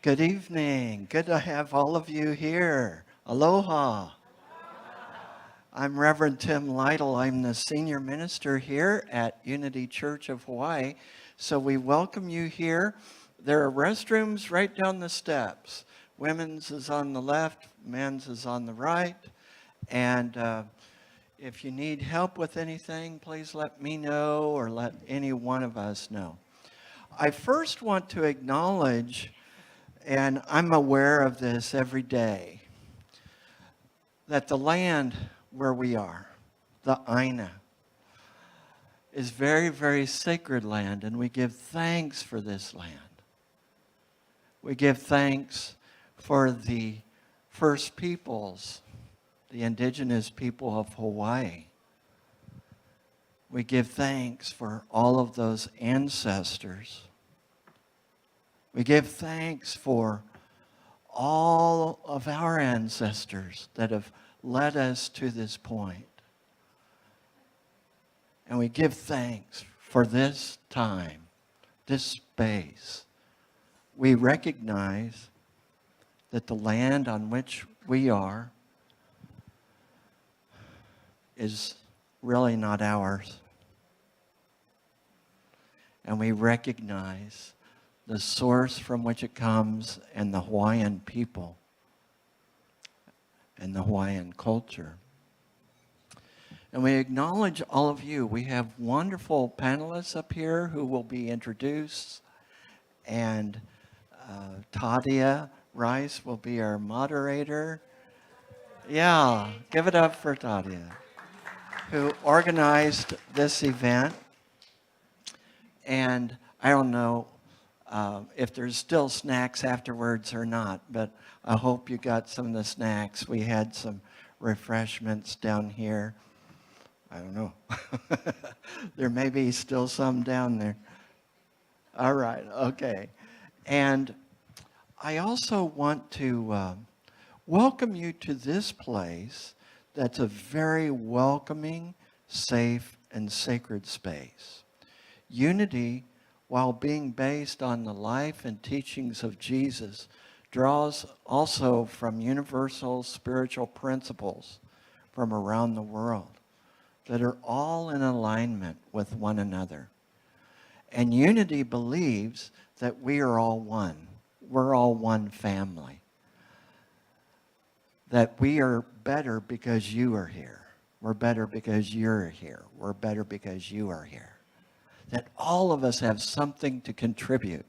Good evening. Good to have all of you here. Aloha. I'm Reverend Tim Lytle. I'm the senior minister here at Unity Church of Hawaii. So we welcome you here. There are restrooms right down the steps. Women's is on the left, men's is on the right. And if you need help with anything, please let me know or let any one of us know. I first want to acknowledge, and I'm aware of this every day, that the land where we are, the Aina, is very, very sacred land, and we give thanks for this land. We give thanks for the first peoples, the indigenous people of Hawaii. We give thanks for all of those ancestors. We give thanks for all of our ancestors that have led us to this point. And we give thanks for this time, this space. We recognize that the land on which we are is really not ours. And we recognize the source from which it comes and the Hawaiian people and the Hawaiian culture. And we acknowledge all of you. We have wonderful panelists up here who will be introduced. And Tadia Rice will be our moderator. Yeah, give it up for Tadia, who organized this event. And I don't know if there's still snacks afterwards or not, but I hope you got some of the snacks. We had some refreshments down here. I don't know. There may be still some down there. All right, okay. And I also want to welcome you to this place that's a very welcoming, safe, and sacred space. Unity, while being based on the life and teachings of Jesus, draws also from universal spiritual principles from around the world that are all in alignment with one another. And Unity believes that we are all one. We're all one family. That we are better because you are here. We're better because you're here. We're better because you are here. That all of us have something to contribute.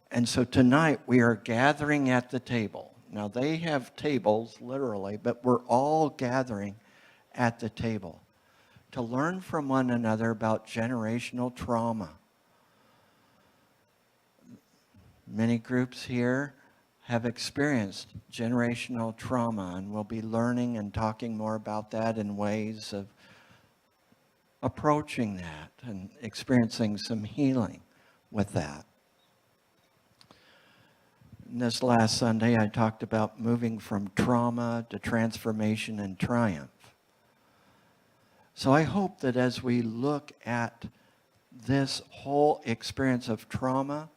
And so tonight we are gathering at the table. Now they have tables, literally, but we're all gathering at the table to learn from one another about generational trauma. Many groups here have experienced generational trauma, and we'll be learning and talking more about that in ways of approaching that and experiencing some healing with that. And this last Sunday, I talked about moving from trauma to transformation and triumph. So I hope that as we look at this whole experience of trauma,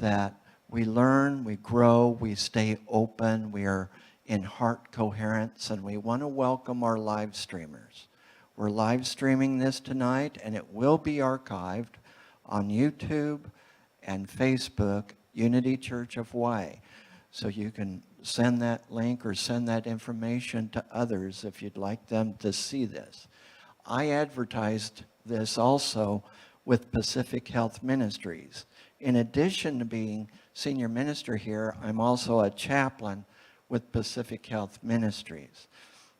that we learn, we grow, we stay open, we are in heart coherence, and we want to welcome our live streamers. We're live streaming this tonight, and it will be archived on YouTube and Facebook, Unity Church of Hawaii. So you can send that link or send that information to others if you'd like them to see this. I advertised this also with Pacific Health Ministries. In addition to being senior minister here, I'm also a chaplain with Pacific Health Ministries.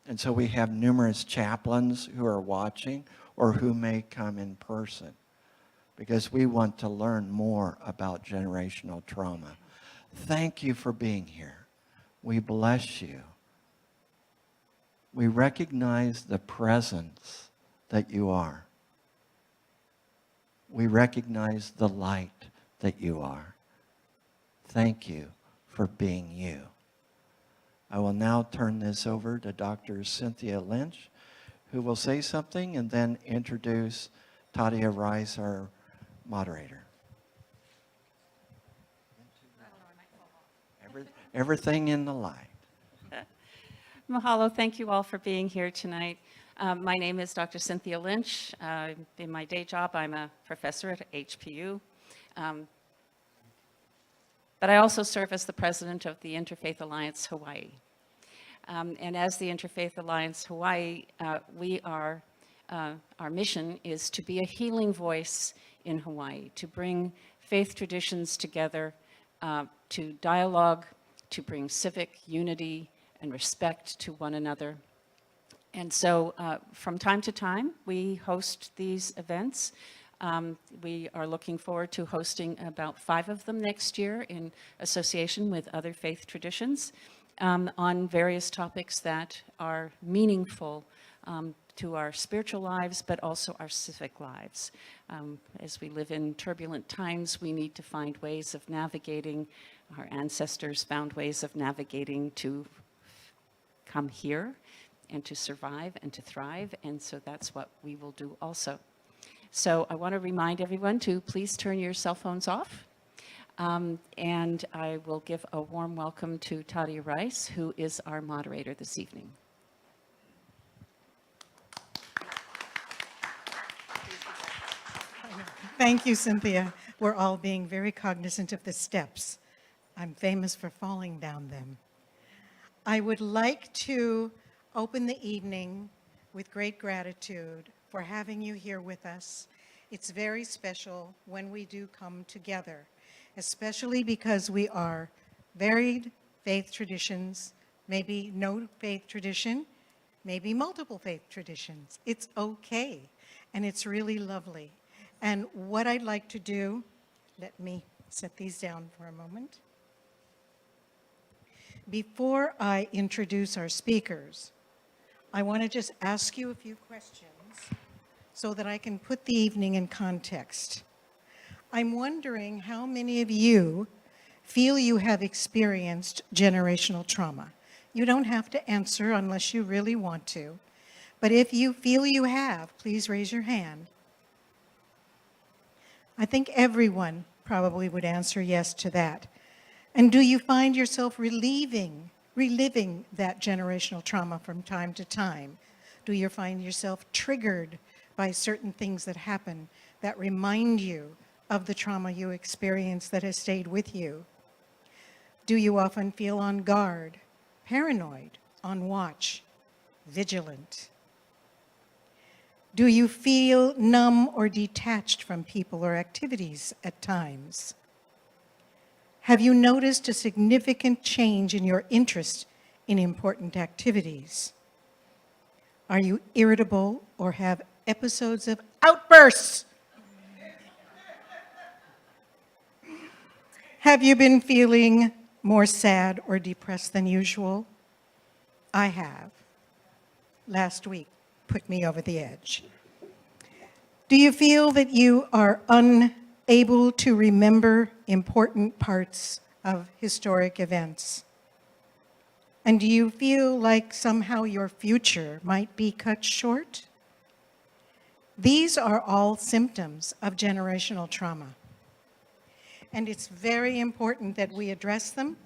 And so we have numerous chaplains who are watching or who may come in person because we want to learn more about generational trauma. Thank you for being here. We bless you. We recognize the presence that you are. We recognize the light that you are. Thank you for being you. I will now turn this over to Dr. Cynthia Lynch, who will say something and then introduce Tadia Rice, our moderator. everything in the light. Mahalo, thank you all for being here tonight. My name is Dr. Cynthia Lynch. In my day job, I'm a professor at HPU. But I also serve as the president of the Interfaith Alliance Hawaii. And as the Interfaith Alliance Hawaii, our mission is to be a healing voice in Hawaii, to bring faith traditions together, to dialogue, to bring civic unity and respect to one another. And so from time to time, we host these events. We are looking forward to hosting about 5 of them next year in association with other faith traditions on various topics that are meaningful to our spiritual lives, but also our civic lives. As we live in turbulent times, we need to find ways of navigating. Our ancestors found ways of navigating to come here and to survive and to thrive, and so that's what we will do also. So I want to remind everyone to please turn your cell phones off, and I will give a warm welcome to Tadia Rice, who is our moderator this evening. Thank you, Cynthia. We're all being very cognizant of the steps. I'm famous for falling down them. I would like to open the evening with great gratitude for having you here with us. It's very special when we do come together, especially because we are varied faith traditions, maybe no faith tradition, maybe multiple faith traditions. It's okay, and it's really lovely. And what I'd like to do, let me set these down for a moment. Before I introduce our speakers, I want to just ask you a few questions so that I can put the evening in context. I'm wondering how many of you feel you have experienced generational trauma. You don't have to answer unless you really want to, but if you feel you have, please raise your hand. I think everyone probably would answer yes to that. And do you find yourself reliving that generational trauma from time to time? Do you find yourself triggered by certain things that happen that remind you of the trauma you experienced that has stayed with you? Do you often feel on guard, paranoid, on watch, vigilant? Do you feel numb or detached from people or activities at times? Have you noticed a significant change in your interest in important activities? Are you irritable or have episodes of outbursts? Have you been feeling more sad or depressed than usual? I have. Last week put me over the edge. Do you feel that you are unable to remember important parts of historic events? And do you feel like somehow your future might be cut short? These are all symptoms of generational trauma. And it's very important that we address them.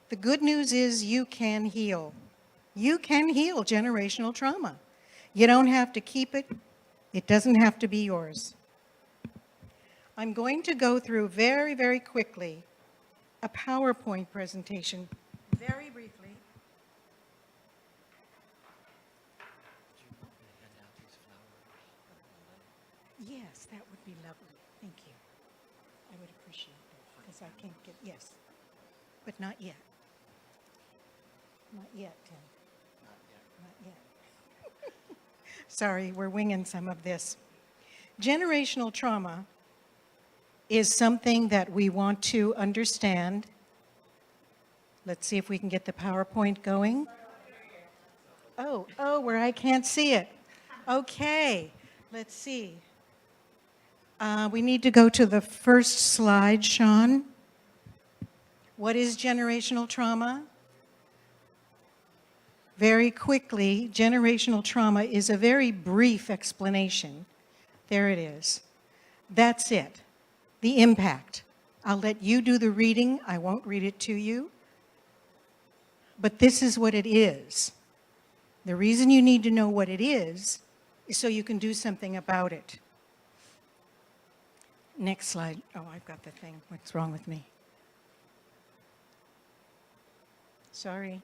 The good news is you can heal. You can heal generational trauma. You don't have to keep it. It doesn't have to be yours. I'm going to go through very, very quickly a PowerPoint presentation, very briefly. Yes, that would be lovely. Thank you. I would appreciate that because I can't get, yes, but not yet. Not yet, Tim. Not yet. Sorry, we're winging some of this. Generational trauma is something that we want to understand. Let's see if we can get the PowerPoint going. Oh, where I can't see it. Okay, let's see. We need to go to the first slide, Sean. What is generational trauma? Very quickly, generational trauma is a very brief explanation. There it is. That's it. The impact. I'll let you do the reading. I won't read it to you. but this is what it is. The reason you need to know what it is so you can do something about it. Next slide. Oh, I've got the thing. What's wrong with me? Sorry.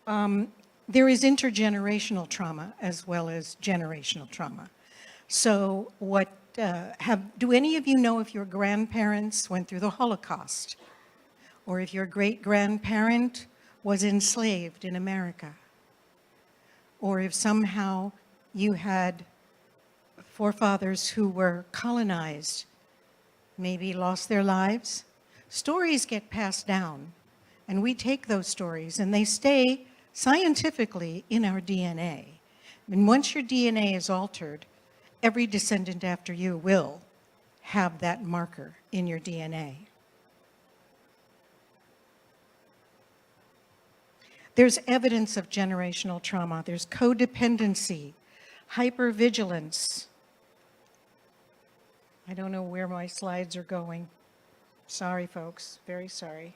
There is intergenerational trauma as well as generational trauma. So do any of you know if your grandparents went through the Holocaust? Or if your great-grandparent was enslaved in America? Or if somehow you had forefathers who were colonized, maybe lost their lives? Stories get passed down, and we take those stories, and they stay scientifically in our DNA. And once your DNA is altered, every descendant after you will have that marker in your DNA. There's evidence of generational trauma. There's codependency, hypervigilance. I don't know where my slides are going. Sorry, folks, very sorry.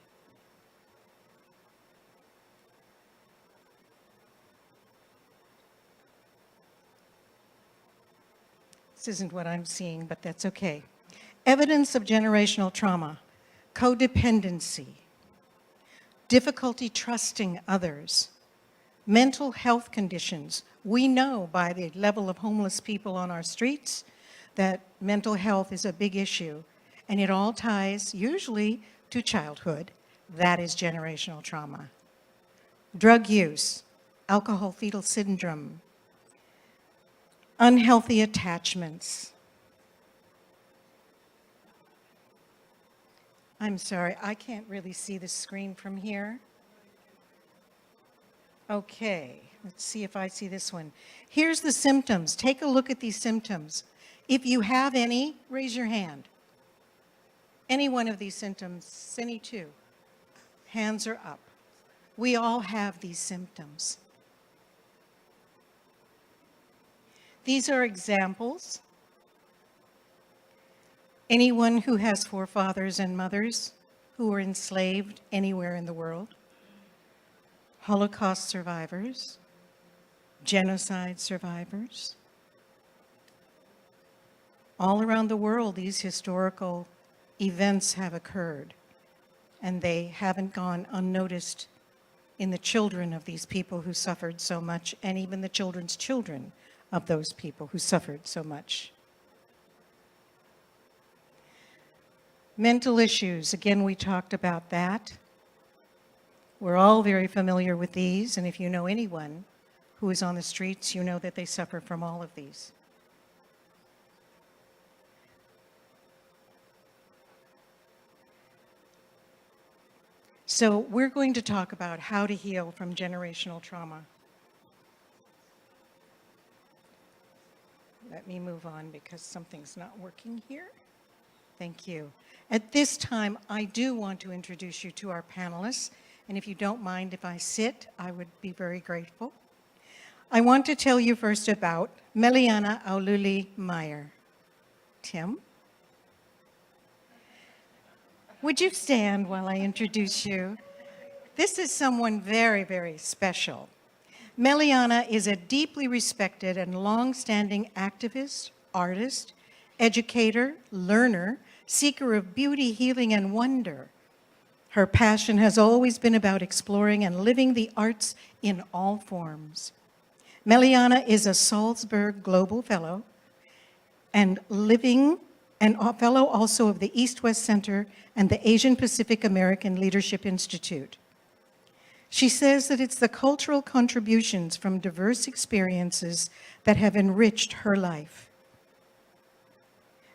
This isn't what I'm seeing, but that's okay. Evidence of generational trauma, codependency, difficulty trusting others, mental health conditions. We know by the level of homeless people on our streets that mental health is a big issue, and it all ties usually to childhood. That is generational trauma. Drug use, alcohol fetal syndrome, unhealthy attachments. I'm sorry, I can't really see the screen from here. Okay, let's see if I see this one. Here's the symptoms. Take a look at these symptoms. If you have any, raise your hand. Any one of these symptoms, any two. Hands are up. We all have these symptoms. These are examples. Anyone who has forefathers and mothers who were enslaved anywhere in the world, Holocaust survivors, genocide survivors. All around the world, these historical events have occurred, and they haven't gone unnoticed in the children of these people who suffered so much, and even the children's children of those people who suffered so much. Mental issues, again, we talked about that. We're all very familiar with these, and if you know anyone who is on the streets, you know that they suffer from all of these. So we're going to talk about how to heal from generational trauma. Let me move on because something's not working here. Thank you. At this time, I do want to introduce you to our panelists, and if you don't mind if I sit, I would be very grateful. I want to tell you first about Meliana Aululi Meyer. Tim? Would you stand while I introduce you? This is someone very, very special. Meliana is a deeply respected and long-standing activist, artist, educator, learner, seeker of beauty, healing, and wonder. Her passion has always been about exploring and living the arts in all forms. Meliana is a Salzburg Global Fellow and a fellow also of the East-West Center and the Asian Pacific American Leadership Institute. She says that it's the cultural contributions from diverse experiences that have enriched her life.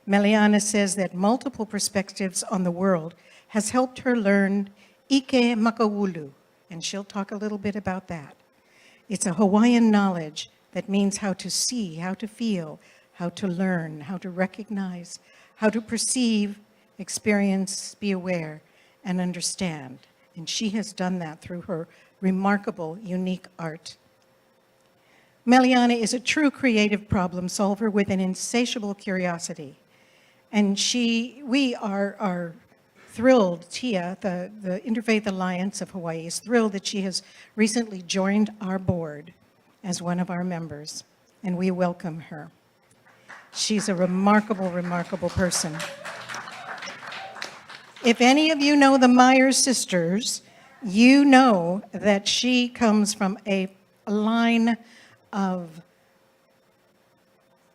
Meliana says that multiple perspectives on the world has helped her learn Ike Makawulu, and she'll talk a little bit about that. It's a Hawaiian knowledge that means how to see, how to feel, how to learn, how to recognize, how to perceive, experience, be aware, and understand. And she has done that through her remarkable, unique art. Meliana is a true creative problem solver with an insatiable curiosity. And we are thrilled, Tia, the Interfaith Alliance of Hawaii is thrilled that she has recently joined our board as one of our members, and we welcome her. She's a remarkable, remarkable person. If any of you know the Myers sisters, you know that she comes from a line of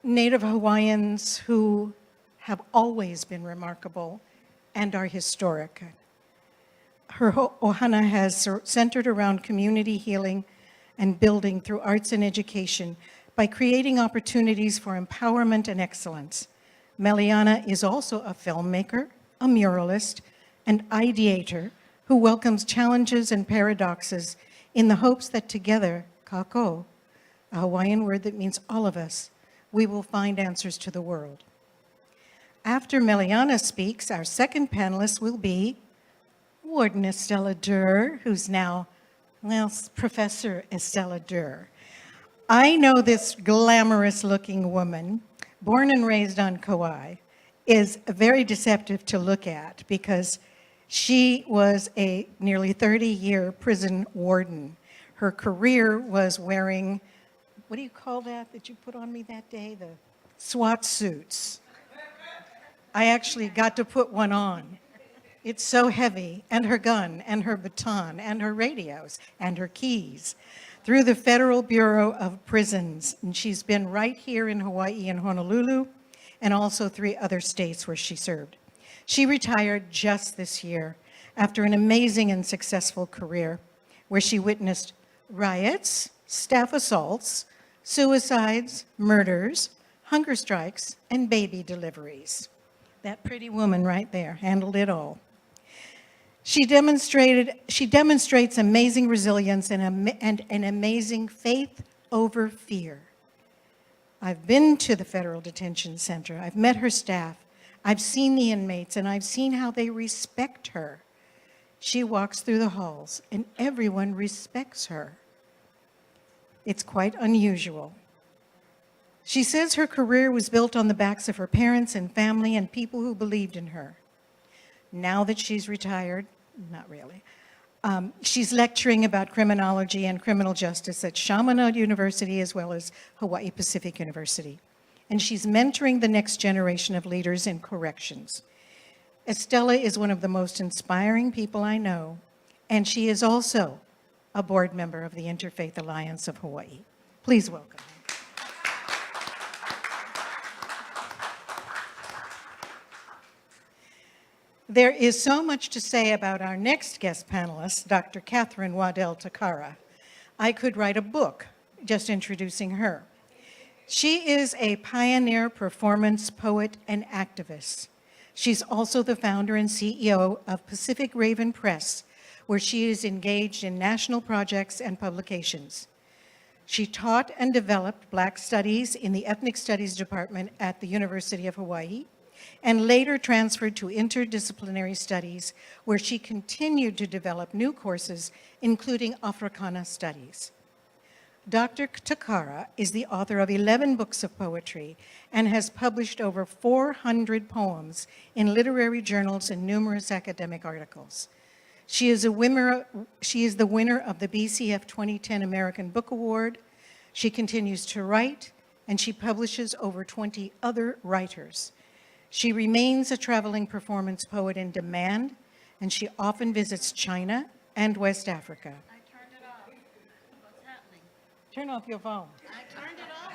Native Hawaiians who have always been remarkable and are historic. Her ohana has centered around community healing and building through arts and education by creating opportunities for empowerment and excellence. Meliana is also a filmmaker, a muralist, and ideator who welcomes challenges and paradoxes in the hopes that together, kako, a Hawaiian word that means all of us, we will find answers to the world. After Meliana speaks, our second panelist will be Warden Estella Durr, who's now, well, Professor Estella Durr. I know this glamorous-looking woman, born and raised on Kauai, is very deceptive to look at because she was a nearly 30-year prison warden. Her career was wearing, what do you call that you put on me that day? The SWAT suits. I actually got to put one on. It's so heavy, and her gun, and her baton, and her radios, and her keys, through the Federal Bureau of Prisons. And she's been right here in Hawaii and Honolulu, and also 3 other states where she served. She retired just this year after an amazing and successful career where she witnessed riots, staff assaults, suicides, murders, hunger strikes, and baby deliveries. That pretty woman right there handled it all. She demonstrates amazing resilience and an amazing faith over fear. I've been to the Federal Detention Center. I've met her staff. I've seen the inmates, and I've seen how they respect her. She walks through the halls, and everyone respects her. It's quite unusual. She says her career was built on the backs of her parents and family and people who believed in her. Now that she's retired, not really, she's lecturing about criminology and criminal justice at Chaminade University as well as Hawaii Pacific University. And she's mentoring the next generation of leaders in corrections. Estella is one of the most inspiring people I know, and she is also a board member of the Interfaith Alliance of Hawaii. Please welcome her. There is so much to say about our next guest panelist, Dr. Catherine Waddell Takara. I could write a book just introducing her. She is a pioneer performance poet and activist. She's also the founder and CEO of Pacific Raven Press, where she is engaged in national projects and publications. She taught and developed Black Studies in the Ethnic Studies Department at the University of Hawaii, and later transferred to interdisciplinary studies, where she continued to develop new courses, including Africana studies. Dr. Takara is the author of 11 books of poetry and has published over 400 poems in literary journals and numerous academic articles. She is the winner of the BCF 2010 American Book Award. She continues to write, and she publishes over 20 other writers. She remains a traveling performance poet in demand, and she often visits China and West Africa. I turned it off. What's happening? Turn off your phone. I turned it off.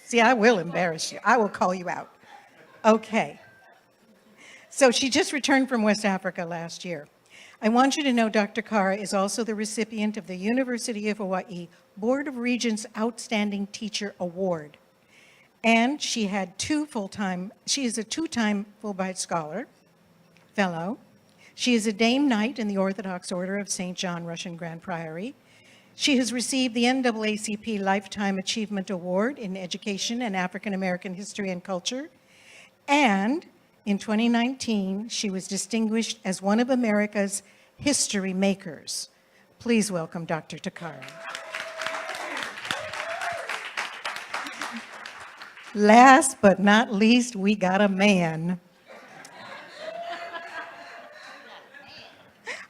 See, I will embarrass you. I will call you out. Okay. So she just returned from West Africa last year. I want you to know Dr. Kara is also the recipient of the University of Hawaii Board of Regents Outstanding Teacher Award. And she is a 2-time Fulbright Scholar, Fellow. She is a Dame Knight in the Orthodox Order of St. John Russian Grand Priory. She has received the NAACP Lifetime Achievement Award in Education and African American History and Culture. And in 2019, she was distinguished as one of America's history makers. Please welcome Dr. Takara. Last but not least, we got a man.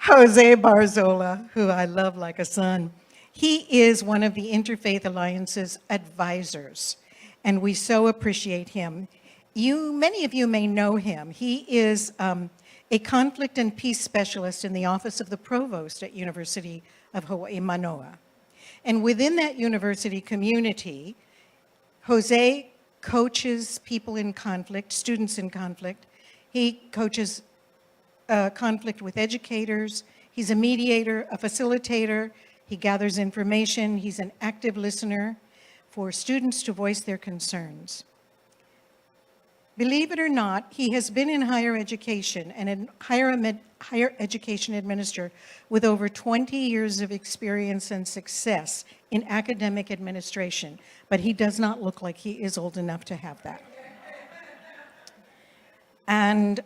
Jose Barzola, who I love like a son. He is one of the Interfaith Alliance's advisors, and we so appreciate him. Many of you may know him. He is a conflict and peace specialist in the Office of the Provost at University of Hawaii, Manoa. And within that university community, Jose coaches people in conflict, students in conflict. He coaches conflict with educators. He's a mediator, a facilitator. He gathers information. He's an active listener for students to voice their concerns. Believe it or not, he has been in higher education and a higher education administrator with over 20 years of experience and success in academic administration, but he does not look like he is old enough to have that. And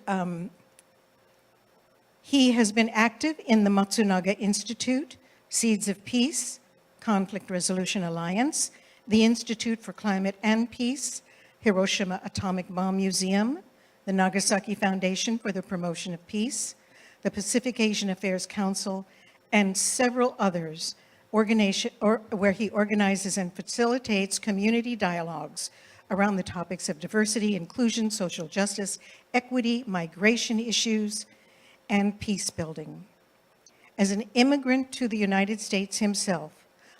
he has been active in the Matsunaga Institute, Seeds of Peace, Conflict Resolution Alliance, the Institute for Climate and Peace, Hiroshima Atomic Bomb Museum, the Nagasaki Foundation for the Promotion of Peace, the Pacific Asian Affairs Council, and several others, where he organizes and facilitates community dialogues around the topics of diversity, inclusion, social justice, equity, migration issues, and peace building. As an immigrant to the United States himself,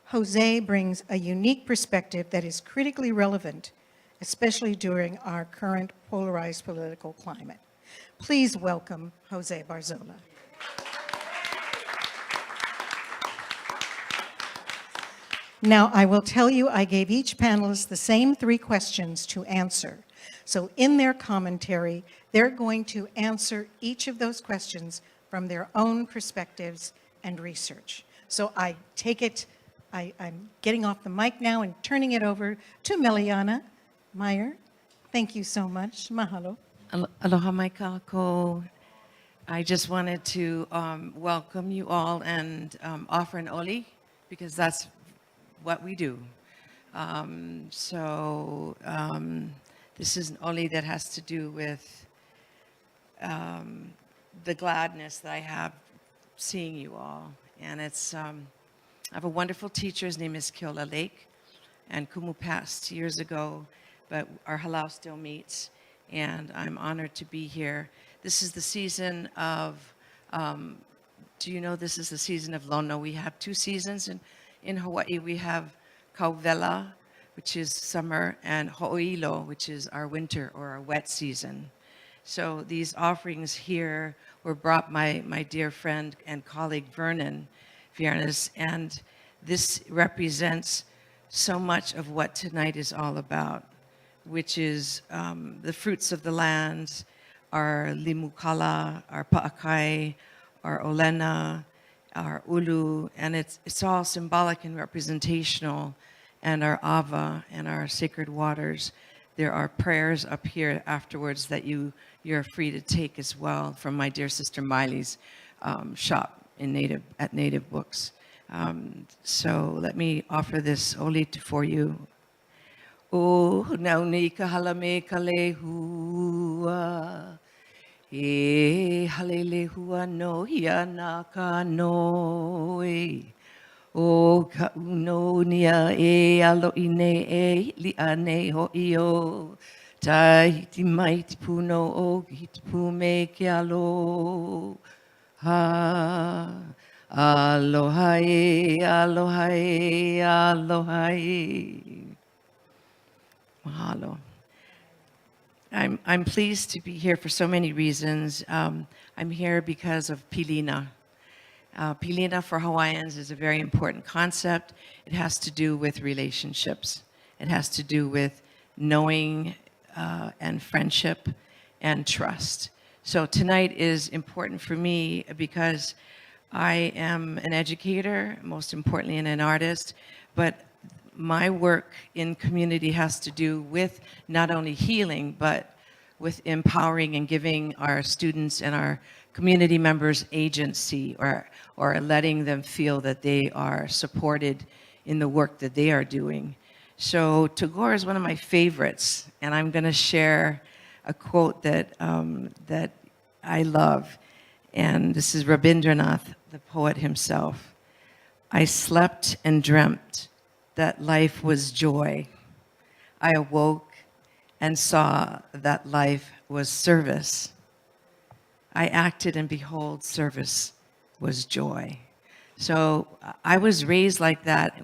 Jose brings a unique perspective that is critically relevant, especially during our current polarized political climate. Please welcome Jose Barzola. Now, I will tell you, I gave each panelist the same 3 questions to answer. So in their commentary, they're going to answer each of those questions from their own perspectives and research. So I take it, I'm getting off the mic now and turning it over to Meliana Meyer. Thank you so much. Mahalo. Aloha mai kako. I just wanted to welcome you all and offer an oli, because that's what we do. This is an oli that has to do with the gladness that I have seeing you all. And it's, I have a wonderful teacher, his name is Keola Lake, and Kumu passed years ago, but our halau still meets, and I'm honored to be here. This is the season of, do you know this is the season of Lono? We have 2 seasons in Hawaii. We have Kauwela, which is summer, and Ho'oilo, which is our winter or our wet season. So these offerings here were brought by my dear friend and colleague Vernon Viernes, and this represents so much of what tonight is all about, which is the fruits of the land, our limukala, our pa'akai, our olena, our ulu, and it's all symbolic and representational, and our ava and our sacred waters. There are prayers up here afterwards that you're free to take as well from my dear sister Miley's shop at Native Books. So let me offer this oli for you. O nauni ka halame ka lehua, e halele hua no hiana ka noi. O ka uno nia e alo ine e li ane ho io. Tai hiti mai ti puno o hiti pume ke alo. Ha, aloha e, aloha e, aloha e. Mahalo. I'm pleased to be here for so many reasons. I'm here because of Pilina. Pilina for Hawaiians is a very important concept. It has to do with relationships. It has to do with knowing and friendship and trust. So tonight is important for me because I am an educator, most importantly, and an artist, but my work in community has to do with not only healing, but with empowering and giving our students and our community members agency, or letting them feel that they are supported in the work that they are doing. So Tagore is one of my favorites, and I'm going to share a quote that that I love, and this is Rabindranath, the poet himself. I slept and dreamt that life was joy. I awoke and saw that life was service. I acted, and behold, service was joy. So I was raised like that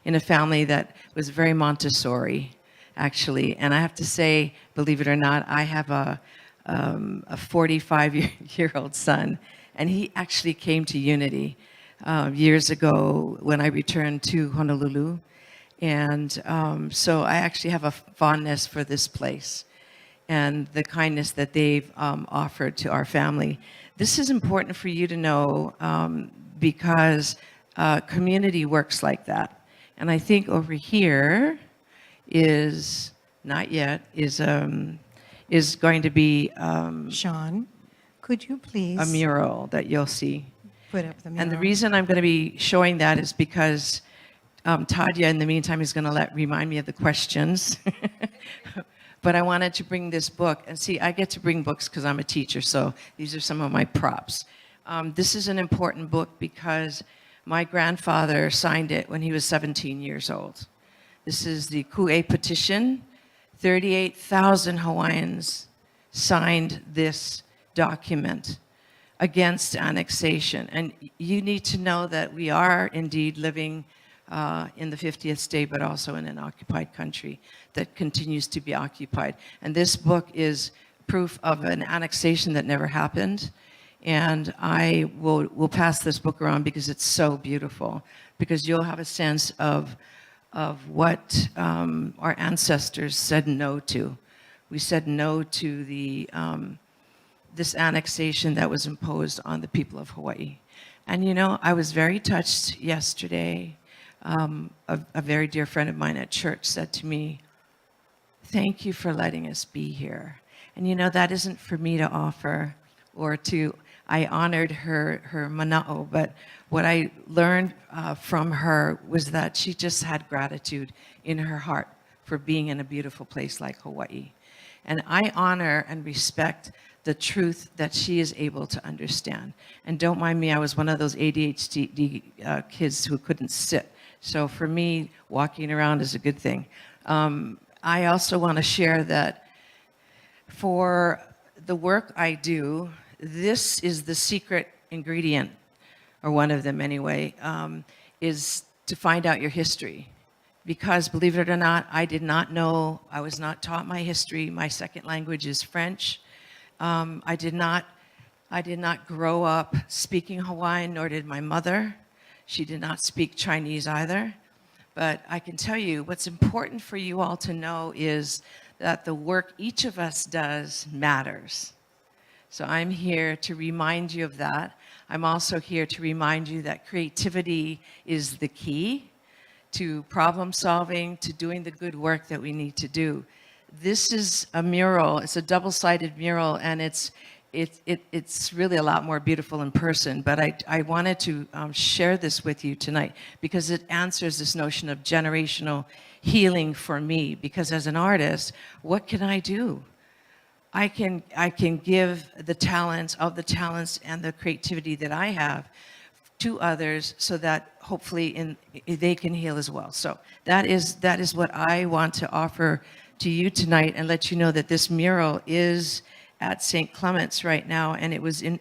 in a family that was very Montessori, actually. And I have to say, believe it or not, I have a 45-year-old son, and he actually came to Unity years ago when I returned to Honolulu. And so I actually have a fondness for this place and the kindness that they've offered to our family. This is important for you to know because community works like that. And I think over here is, not yet, is going to be Sean, could you please a mural that you'll see. put up the mural? And the reason I'm going to be showing that is because Tadia, in the meantime, is going to remind me of the questions. But I wanted to bring this book. And see, I get to bring books because I'm a teacher, so these are some of my props. This is an important book because my grandfather signed it when he was 17 years old. This is the Ku'e petition. 38,000 Hawaiians signed this document against annexation. And you need to know that we are indeed living in the 50th state, but also in an occupied country that continues to be occupied. And this book is proof of an annexation that never happened. And I will pass this book around because it's so beautiful, because you'll have a sense of what our ancestors said no to. We said no to this annexation that was imposed on the people of Hawaii. And you know, I was very touched yesterday. A very dear friend of mine at church said to me, "Thank you for letting us be here." And you know, that isn't for me to offer or to, I honored her mana'o, but what I learned from her was that she just had gratitude in her heart for being in a beautiful place like Hawaii. And I honor and respect the truth that she is able to understand. And don't mind me, I was one of those ADHD kids who couldn't sit. So for me, walking around is a good thing. I also want to share that for the work I do, this is the secret ingredient, or one of them anyway, is to find out your history. Because believe it or not, I did not know, I was not taught my history. My second language is French. I did not grow up speaking Hawaiian, nor did my mother. She did not speak Chinese either. But I can tell you what's important for you all to know is that the work each of us does matters. So I'm here to remind you of that. I'm also here to remind you that creativity is the key to problem solving, to doing the good work that we need to do. This is a mural. It's a double-sided mural, and it's really a lot more beautiful in person, but I wanted to share this with you tonight because it answers this notion of generational healing for me. Because as an artist, what can I do? I can give the talents and the creativity that I have to others so that hopefully they can heal as well. So that is what I want to offer to you tonight, and let you know that this mural is at St. Clement's right now, and it was in,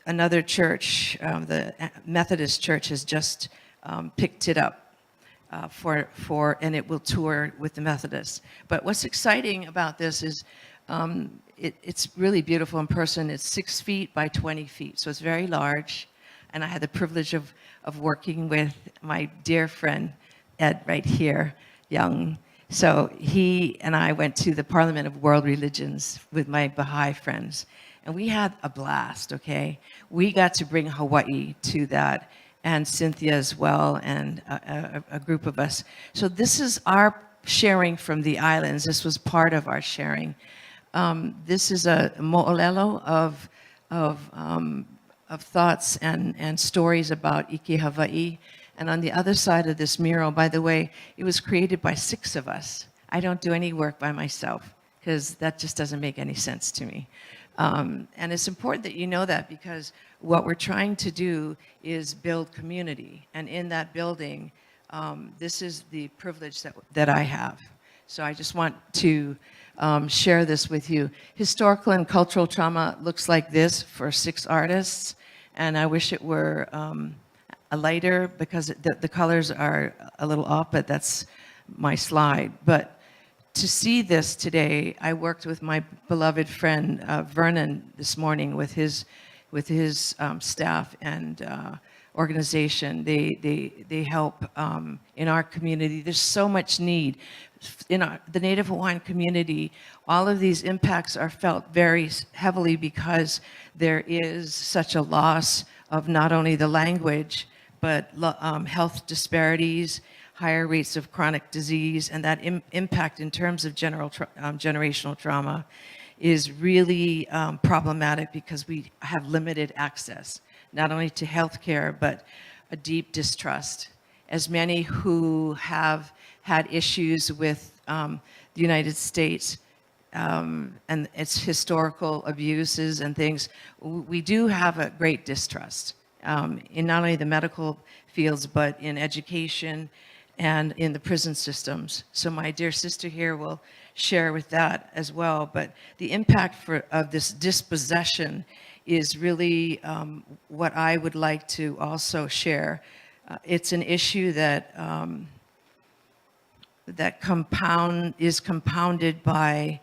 another church, the Methodist Church has just picked it up and it will tour with the Methodists. But what's exciting about this is it's really beautiful in person. It's 6 feet by 20 feet, so it's very large. And I had the privilege of working with my dear friend, Ed, right here, Young. So he and I went to the Parliament of World Religions with my Baha'i friends, and we had a blast, okay? We got to bring Hawaii to that, and Cynthia as well, and a group of us. So this is our sharing from the islands. This was part of our sharing. This is a mo'olelo of thoughts and stories about Ike Hawaii. And on the other side of this mural, by the way, it was created by 6 of us. I don't do any work by myself because that just doesn't make any sense to me. And it's important that you know that, because what we're trying to do is build community. And in that building, this is the privilege that I have. So I just want to share this with you. Historical and cultural trauma looks like this for 6 artists. And I wish it were a lighter, because the colors are a little off, but that's my slide. But to see this today, I worked with my beloved friend Vernon this morning with his staff and organization. They help in our community. There's so much need in the Native Hawaiian community. All of these impacts are felt very heavily because there is such a loss of not only the language, but health disparities, higher rates of chronic disease, and that impact in terms of generational trauma is really problematic, because we have limited access, not only to health care, but a deep distrust. As many who have had issues with the United States and its historical abuses and things, we do have a great distrust in not only the medical fields, but in education and in the prison systems. So my dear sister here will share with that as well. But the impact of this dispossession is really what I would like to also share. It's an issue that is compounded by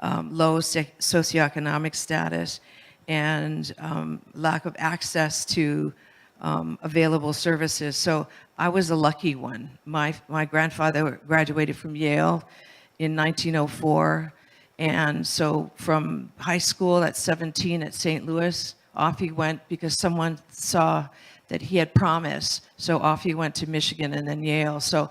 low socioeconomic status and lack of access to available services. So I was a lucky one. My grandfather graduated from Yale in 1904. And so from high school at 17 at St. Louis, off he went because someone saw that he had promise. So off he went to Michigan and then Yale. So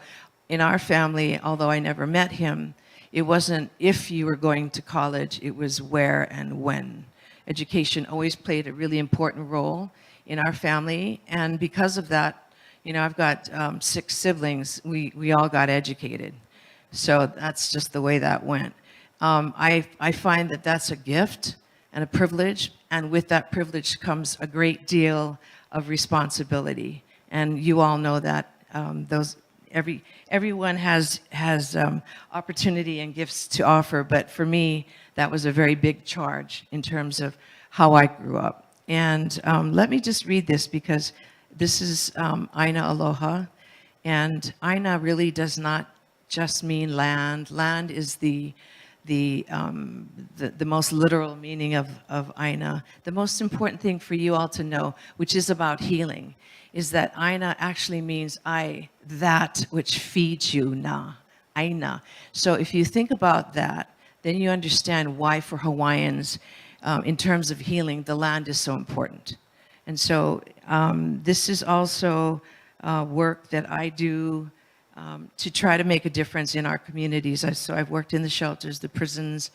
in our family, although I never met him, it wasn't if you were going to college, it was where and when. Education always played a really important role in our family. And because of that, you know, I've got 6 siblings. We all got educated. So that's just the way that went. I find that that's a gift and a privilege. And with that privilege comes a great deal of responsibility. And you all know that everyone has opportunity and gifts to offer, but for me, that was a very big charge in terms of how I grew up. And let me just read this, because this is Aina Aloha, and Aina really does not just mean land. Land is the most literal meaning of Aina. The most important thing for you all to know, which is about healing, is that Aina actually means I, that which feeds you, na, Aina. So if you think about that, then you understand why for Hawaiians, in terms of healing, the land is so important. And so this is also work that I do to try to make a difference in our communities. So I've worked in the shelters, the prisons,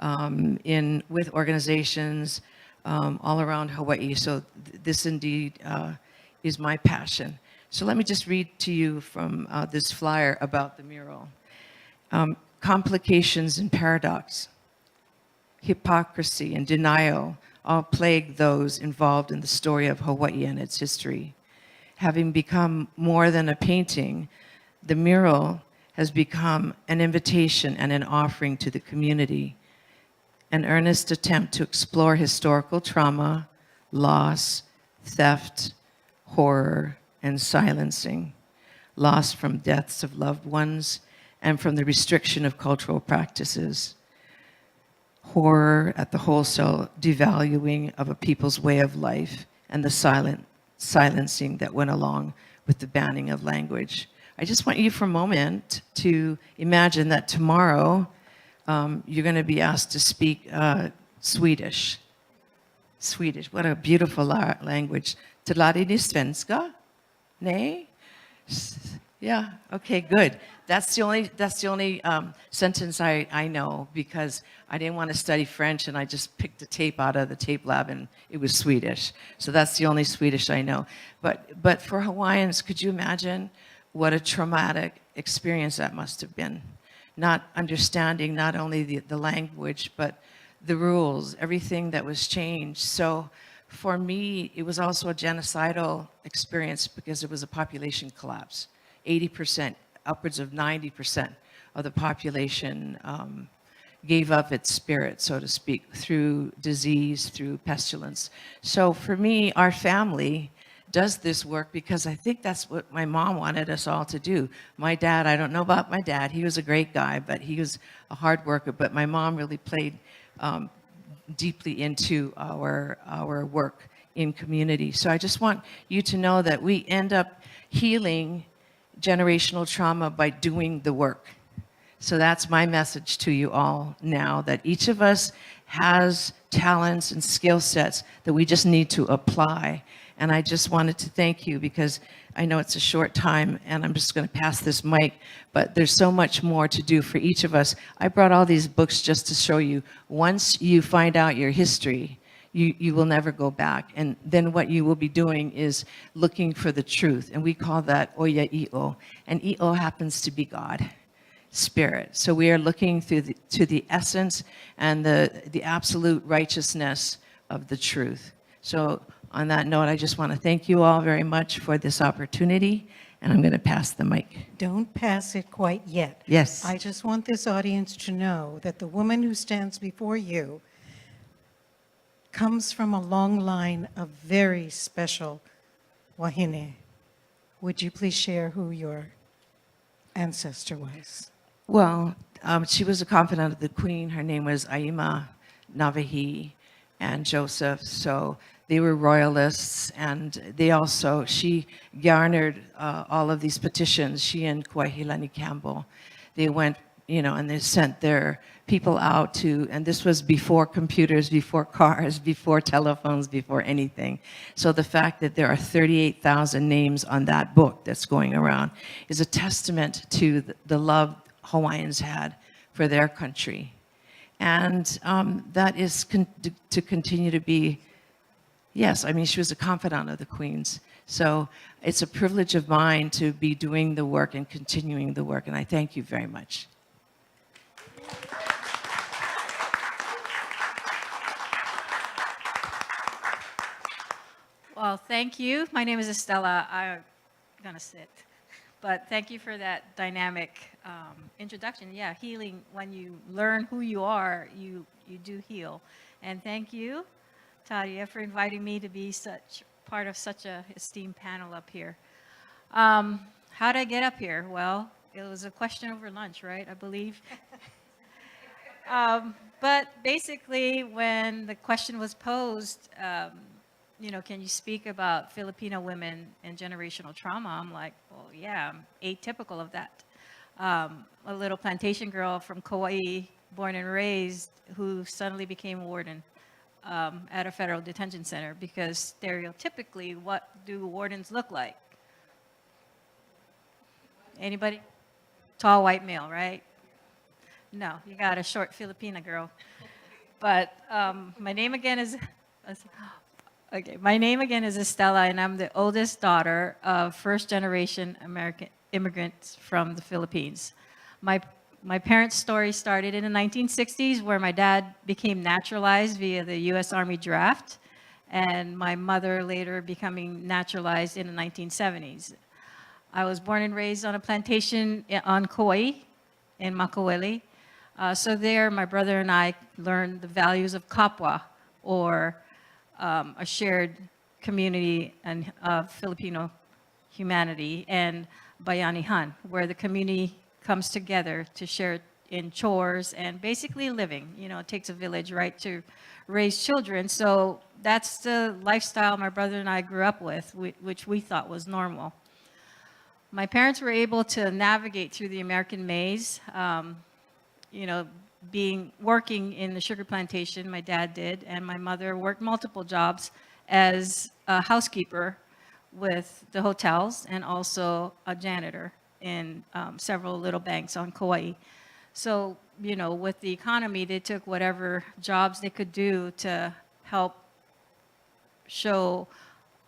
with organizations all around Hawaii. So this indeed is my passion. So let me just read to you from this flyer about the mural. Complications and paradox, hypocrisy and denial all plague those involved in the story of Hawaii and its history. Having become more than a painting, the mural has become an invitation and an offering to the community, an earnest attempt to explore historical trauma, loss, theft, horror, and silencing, loss from deaths of loved ones and from the restriction of cultural practices, horror at the wholesale devaluing of a people's way of life and the silencing that went along with the banning of language. I just want you for a moment to imagine that tomorrow you're going to be asked to speak Swedish. Swedish, what a beautiful language. Talar ni svenska? Nej? Yeah. Okay. Good. That's the only sentence I know, because I didn't want to study French and I just picked the tape out of the tape lab and it was Swedish. So that's the only Swedish I know. But for Hawaiians, could you imagine what a traumatic experience that must have been? Not understanding not only the language but the rules, everything that was changed. So for me, it was also a genocidal experience because it was a population collapse. 80%, upwards of 90% of the population gave up its spirit, so to speak, through disease, through pestilence. So for me, our family does this work because I think that's what my mom wanted us all to do. My dad, I don't know about my dad, he was a great guy, but he was a hard worker. But my mom really played deeply into our work in community. So I just want you to know that we end up healing generational trauma by doing the work. So that's my message to you all now, that each of us has talents and skill sets that we just need to apply. And I just wanted to thank you, because I know it's a short time and I'm just going to pass this mic, but there's so much more to do for each of us. I brought all these books just to show you, once you find out your history, you will never go back. And then what you will be doing is looking for the truth. And we call that Oya I'o. And I'o happens to be God, Spirit. So we are looking to the essence and the absolute righteousness of the truth. So on that note, I just want to thank you all very much for this opportunity. And I'm going to pass the mic. Don't pass it quite yet. Yes. I just want this audience to know that the woman who stands before you comes from a long line of very special wahine. Would you please share who your ancestor was? Well, she was a confidant of the Queen. Her name was Aima Navahi and Joseph. So they were royalists, and she garnered all of these petitions. She and Kuahilani Campbell, they went, and they sent their people out to, and this was before computers, before cars, before telephones, before anything. So the fact that there are 38,000 names on that book that's going around is a testament to the love Hawaiians had for their country. And that is to continue to be, yes, I mean, she was a confidant of the Queen's. So it's a privilege of mine to be doing the work and continuing the work, and I thank you very much. Well, thank you. My name is Estella. I'm going to sit. But thank you for that dynamic introduction. Yeah, healing, when you learn who you are, you do heal. And thank you, Tadia, for inviting me to be part of such a esteemed panel up here. How did I get up here? Well, it was a question over lunch, right? I believe. But basically, when the question was posed, can you speak about Filipino women and generational trauma? I'm like, well, yeah, I'm atypical of that. A little plantation girl from Kauai, born and raised, who suddenly became a warden at a federal detention center, because stereotypically, what do wardens look like? Anybody? Tall white male, right? No, you got a short Filipina girl. But my name again is Estella, and I'm the oldest daughter of first-generation American immigrants from the Philippines. My parents' story started in the 1960s, where my dad became naturalized via the U.S. Army draft, and my mother later becoming naturalized in the 1970s. I was born and raised on a plantation on Kauai, in Makaweli. So there, my brother and I learned the values of kapwa, or a shared community and Filipino humanity, and bayanihan, where the community comes together to share in chores and basically living. It takes a village, right, to raise children. So that's the lifestyle my brother and I grew up with, which we thought was normal. My parents were able to navigate through the American maze, working in the sugar plantation. My dad did, and my mother worked multiple jobs as a housekeeper with the hotels and also a janitor. in several little banks on Kauai. So, you know, with the economy, they took whatever jobs they could do to help show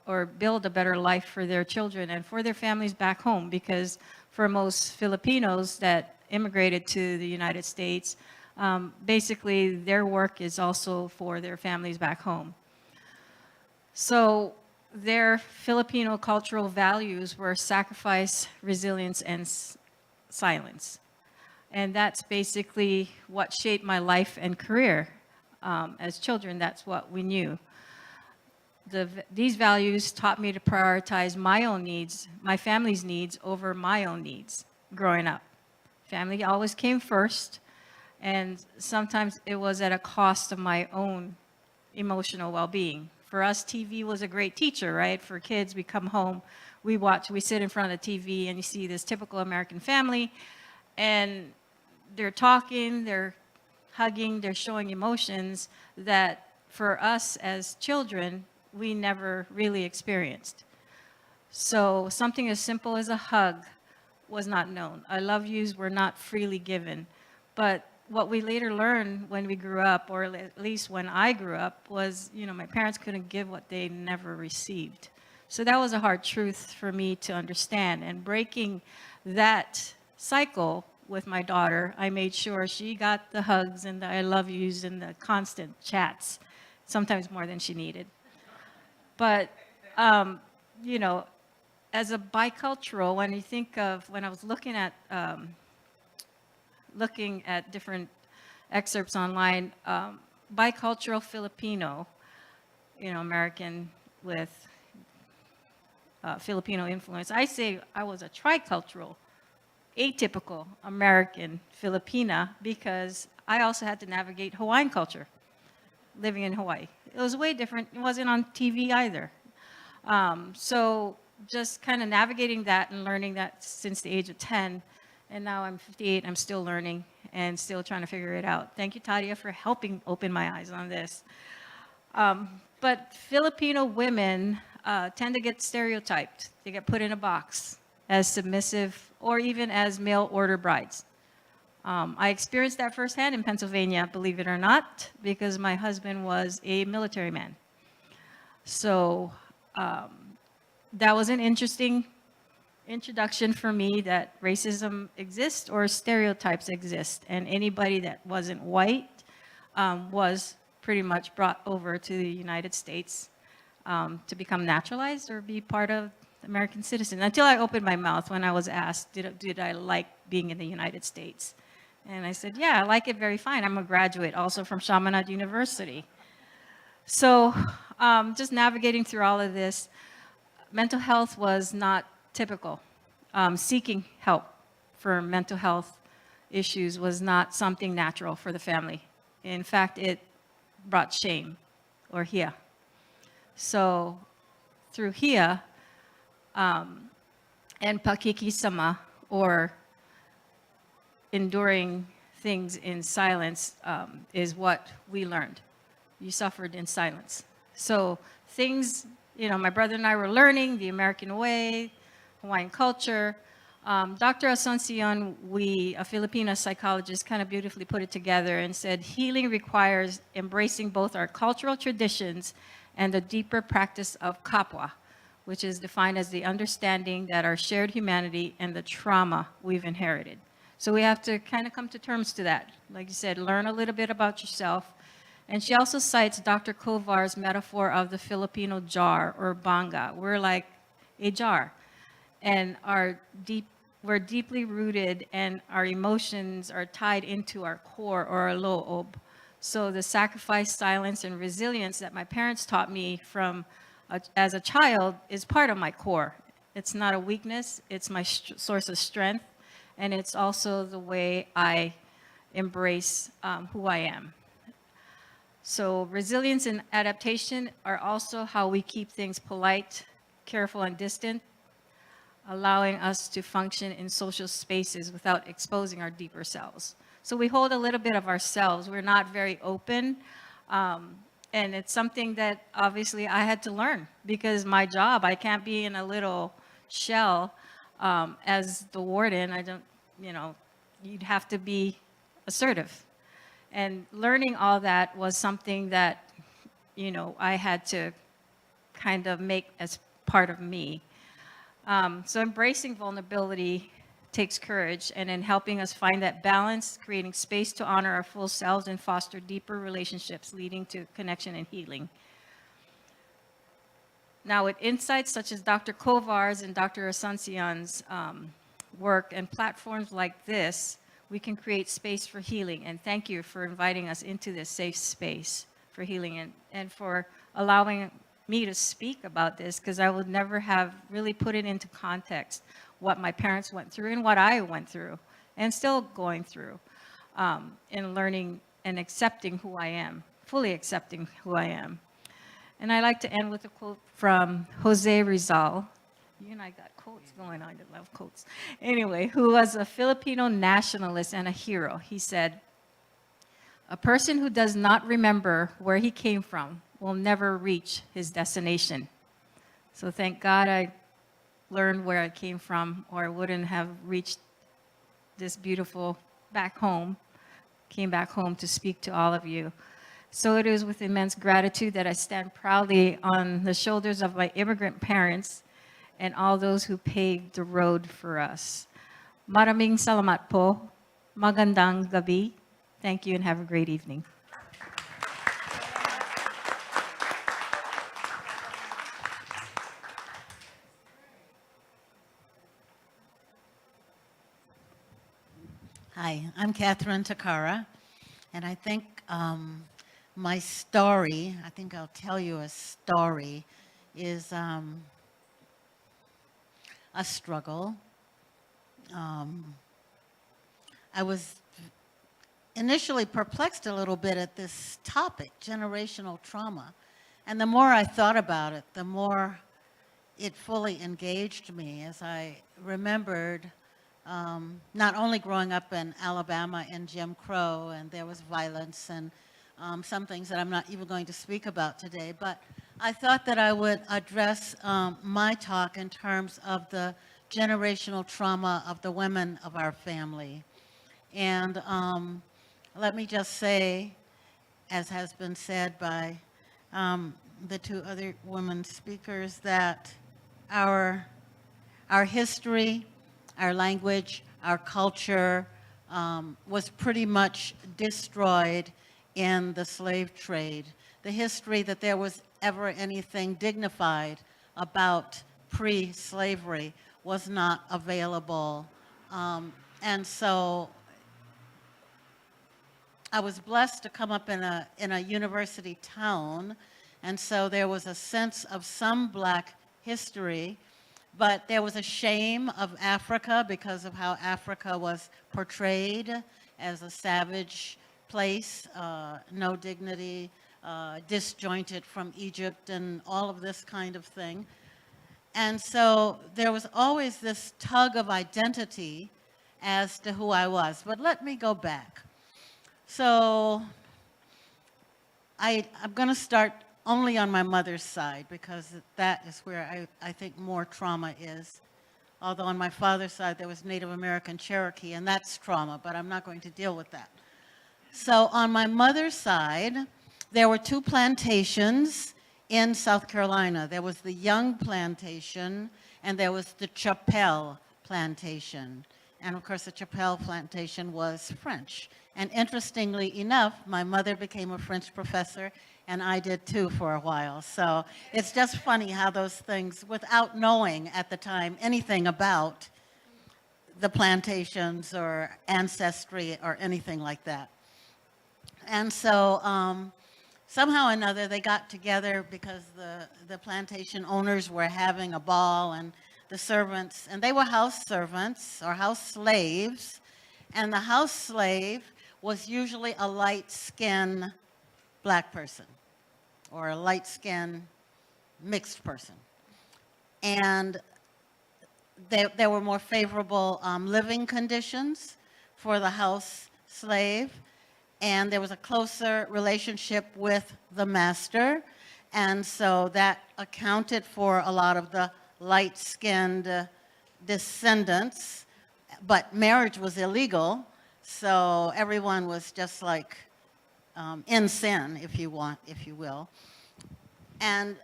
or build a better life for their children and for their families back home. Because for most Filipinos that immigrated to the United States, basically their work is also for their families back home. So their Filipino cultural values were sacrifice, resilience, and silence. And that's basically what shaped my life and career. As children, that's what we knew. These values taught me to prioritize my own needs, my family's needs over my own needs growing up. Family always came first, and sometimes it was at a cost of my own emotional well-being. For us, TV was a great teacher, right? For kids, we come home, we watch, we sit in front of the TV, and you see this typical American family, and they're talking, they're hugging, they're showing emotions that for us as children, we never really experienced. So something as simple as a hug was not known. I love yous were not freely given. But what we later learned when we grew up, or at least when I grew up, was, you know, my parents couldn't give what they never received. So that was a hard truth for me to understand. And breaking that cycle with my daughter, I made sure she got the hugs and the I love yous and the constant chats, sometimes more than she needed. But, you know, as a bicultural, when you think of, when I was looking at different excerpts online, bicultural Filipino, you know, American with Filipino influence. I say I was a tricultural, atypical American Filipina because I also had to navigate Hawaiian culture living in Hawaii. It was way different. It wasn't on TV either. So just kind of navigating that and learning that since the age of 10. And now I'm 58, I'm still learning and still trying to figure it out. Thank you, Tadia, for helping open my eyes on this. But Filipino women tend to get stereotyped. They get put in a box as submissive or even as mail order brides. I experienced that firsthand in Pennsylvania, believe it or not, because my husband was a military man. So that was an interesting introduction for me that racism exists or stereotypes exist. And anybody that wasn't white was pretty much brought over to the United States to become naturalized or be part of American citizen. Until I opened my mouth when I was asked, did I like being in the United States? And I said, yeah, I like it very fine. I'm a graduate also from Chaminade University. So just navigating through all of this, mental health was not typical. Seeking help for mental health issues was not something natural for the family. In fact, it brought shame or hia. So through hia and pakikisama, or enduring things in silence, is what we learned. You suffered in silence. So things, you know, my brother and I were learning the American way, Hawaiian culture. Dr. Asuncion, a Filipina psychologist, kind of beautifully put it together and said, healing requires embracing both our cultural traditions and the deeper practice of kapwa, which is defined as the understanding that our shared humanity and the trauma we've inherited. So we have to kind of come to terms to that. Like you said, learn a little bit about yourself. And she also cites Dr. Kovar's metaphor of the Filipino jar or banga. We're like a jar. And we're deeply rooted and our emotions are tied into our core or our loob. So the sacrifice, silence, and resilience that my parents taught me as a child is part of my core. It's not a weakness, it's my source of strength. And it's also the way I embrace who I am. So resilience and adaptation are also how we keep things polite, careful, and distant, allowing us to function in social spaces without exposing our deeper selves. So we hold a little bit of ourselves. We're not very open. And it's something that obviously I had to learn because my job, I can't be in a little shell As the warden, I don't, you know, you'd have to be assertive. And learning all that was something that, you know, I had to kind of make as part of me. So embracing vulnerability takes courage, and in helping us find that balance, creating space to honor our full selves and foster deeper relationships, leading to connection and healing. Now, with insights such as Dr. Kovar's and Dr. Asuncian's work and platforms like this, we can create space for healing. And thank you for inviting us into this safe space for healing and for allowing me to speak about this, because I would never have really put it into context what my parents went through and what I went through and still going through in learning and accepting who I am, fully accepting who I am. And I like to end with a quote from Jose Rizal. You and I got quotes going on. I love quotes. Anyway, who was a Filipino nationalist and a hero. He said, "A person who does not remember where he came from will never reach his destination." So thank God I learned where I came from, or I wouldn't have reached this beautiful back home, came back home to speak to all of you. So it is with immense gratitude that I stand proudly on the shoulders of my immigrant parents and all those who paved the road for us. Maraming salamat po. Magandang gabi. Thank you and have a great evening. Hi, I'm Catherine Takara, and I think my story, I think I'll tell you a story, is a struggle. I was initially perplexed a little bit at this topic, generational trauma, and the more I thought about it, the more it fully engaged me as I remembered not only growing up in Alabama in Jim Crow, and there was violence and some things that I'm not even going to speak about today, but I thought that I would address my talk in terms of the generational trauma of the women of our family. And let me just say, as has been said by the two other women speakers, that our history, our language, our culture was pretty much destroyed in the slave trade. The history that there was ever anything dignified about pre-slavery was not available. And so I was blessed to come up in a university town, and so there was a sense of some Black history. But there was a shame of Africa because of how Africa was portrayed as a savage place, no dignity, disjointed from Egypt and all of this kind of thing. And so there was always this tug of identity as to who I was. But let me go back. So I'm going to start only on my mother's side, because that is where I think more trauma is. Although on my father's side, there was Native American Cherokee, and that's trauma, but I'm not going to deal with that. So on my mother's side, there were two plantations in South Carolina. There was the Young Plantation, and there was the Chappelle Plantation. And of course, the Chappelle Plantation was French. And interestingly enough, my mother became a French professor, and I did too for a while. So it's just funny how those things, without knowing at the time anything about the plantations or ancestry or anything like that. And so somehow or another they got together because the plantation owners were having a ball, and the servants, and they were house servants or house slaves, and the house slave was usually a light-skinned Black person or a light-skinned mixed person. And there were more favorable living conditions for the house slave, and there was a closer relationship with the master, and so that accounted for a lot of the light-skinned descendants, but marriage was illegal, so everyone was just like in sin, if you want, if you will. And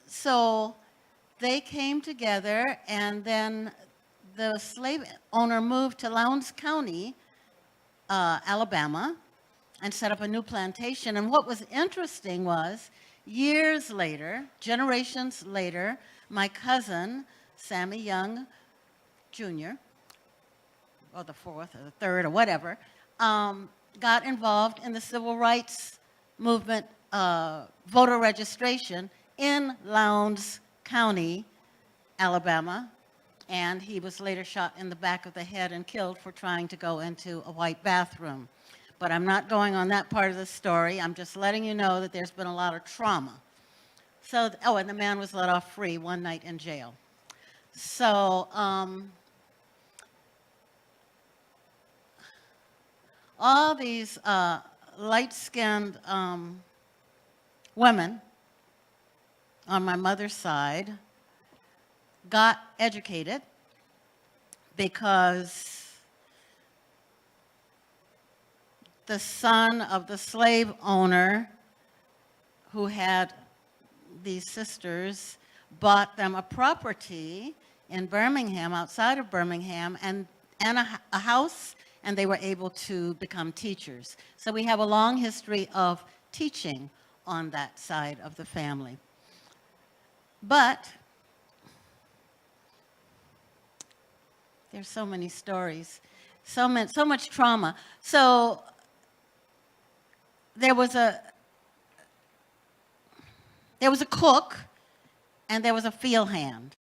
so they came together, and then the slave owner moved to Lowndes County, Alabama, and set up a new plantation. And what was interesting was, years later, generations later, my cousin, Sammy Young Jr., or the fourth or the third or whatever, got involved in the civil rights movement, voter registration in Lowndes County, Alabama, and he was later shot in the back of the head and killed for trying to go into a white bathroom. But I'm not going on that part of the story. I'm just letting you know that there's been a lot of trauma. So, oh, and the man was let off free one night in jail. So, all these light-skinned women on my mother's side got educated because the son of the slave owner who had these sisters bought them a property in Birmingham, outside of Birmingham, and a house, and they were able to become teachers. So we have a long history of teaching on that side of the family. But there's so many stories, so much trauma. So there was a cook, and there was a field hand.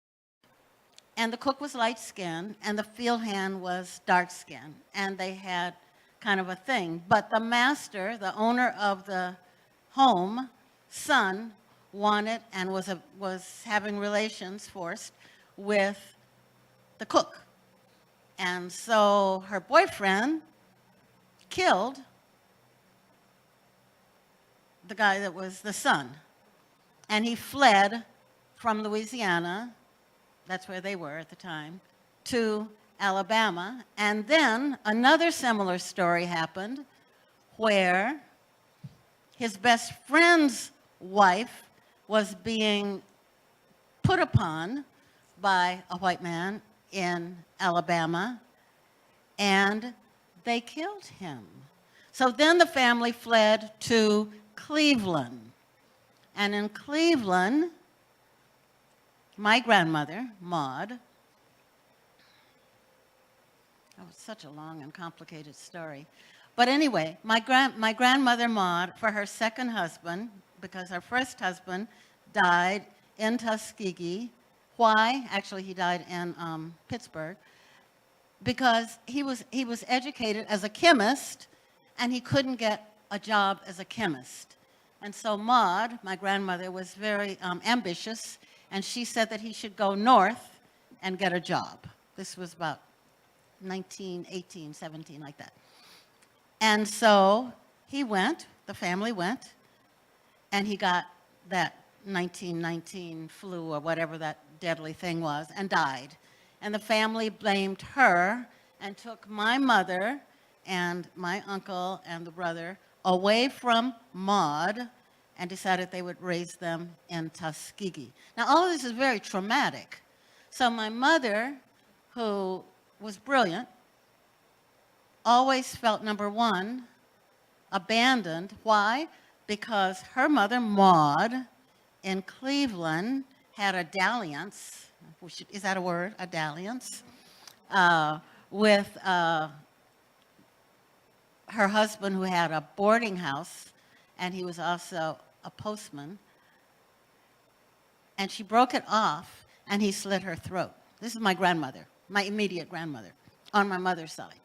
And the cook was light-skinned, and the field hand was dark-skinned, and they had kind of a thing. But the master, the owner of the home, son, wanted and was having relations forced with the cook. And so her boyfriend killed the guy that was the son. And he fled from Louisiana, that's where they were at the time, to Alabama. And then another similar story happened where his best friend's wife was being put upon by a white man in Alabama, and they killed him. So then the family fled to Cleveland. And in Cleveland, my grandmother, Maud, oh, it's such a long and complicated story. But anyway, my grandmother, Maud, for her second husband, because her first husband died in Tuskegee. Why? Actually, he died in Pittsburgh. Because he was educated as a chemist, and he couldn't get a job as a chemist. And so Maud, my grandmother, was very ambitious, and she said that he should go north and get a job. This was about 1918, 17, like that. And so he went, the family went, and he got that 1919 flu or whatever that deadly thing was, and died. And the family blamed her and took my mother and my uncle and the brother away from Maud and decided they would raise them in Tuskegee. Now, all of this is very traumatic. So my mother, who was brilliant, always felt, number one, abandoned. Why? Because her mother, Maud, in Cleveland, had a dalliance, is that a word, a dalliance, with her husband, who had a boarding house, and he was also a postman. And she broke it off, and he slit her throat. This is my grandmother, my immediate grandmother, on my mother's side.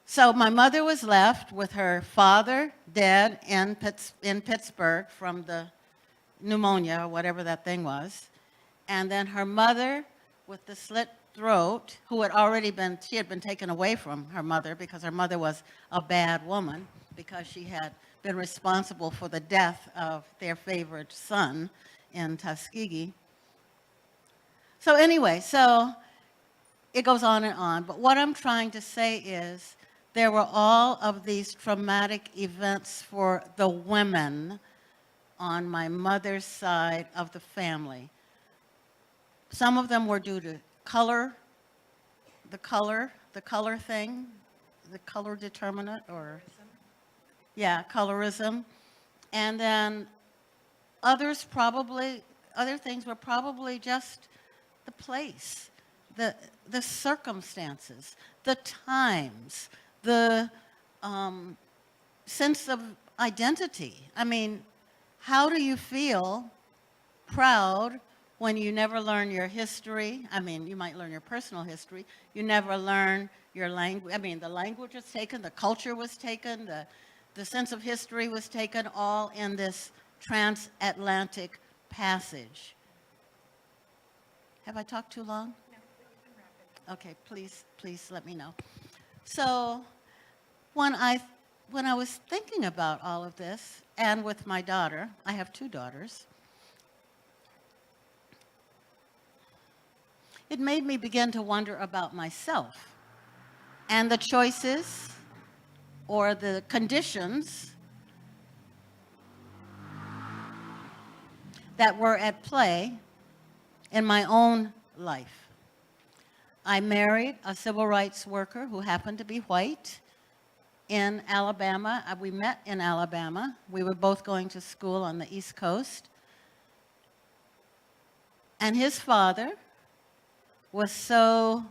So my mother was left with her father dead in Pittsburgh from the pneumonia or whatever that thing was. And then her mother with the slit throat, who had already been, she had been taken away from her mother because her mother was a bad woman because she had been responsible for the death of their favorite son in Tuskegee. So anyway, so it goes on and on. But what I'm trying to say is there were all of these traumatic events for the women on my mother's side of the family. Some of them were due to color, the color thing, the color determinant, or, yeah, colorism. And then other things were probably just the place, the circumstances, the times, the sense of identity. I mean, how do you feel proud when you never learn your history? I mean, you might learn your personal history. You never learn your language. I mean, the language was taken, the culture was taken, the sense of history was taken, all in this transatlantic passage. Have I talked too long? No, you can wrap it. Okay, please let me know. So when I was thinking about all of this, and with my daughter, I have 2 daughters, it made me begin to wonder about myself and the choices or the conditions that were at play in my own life. I married a civil rights worker who happened to be white in Alabama. We met in Alabama. We were both going to school on the East Coast. And his father was so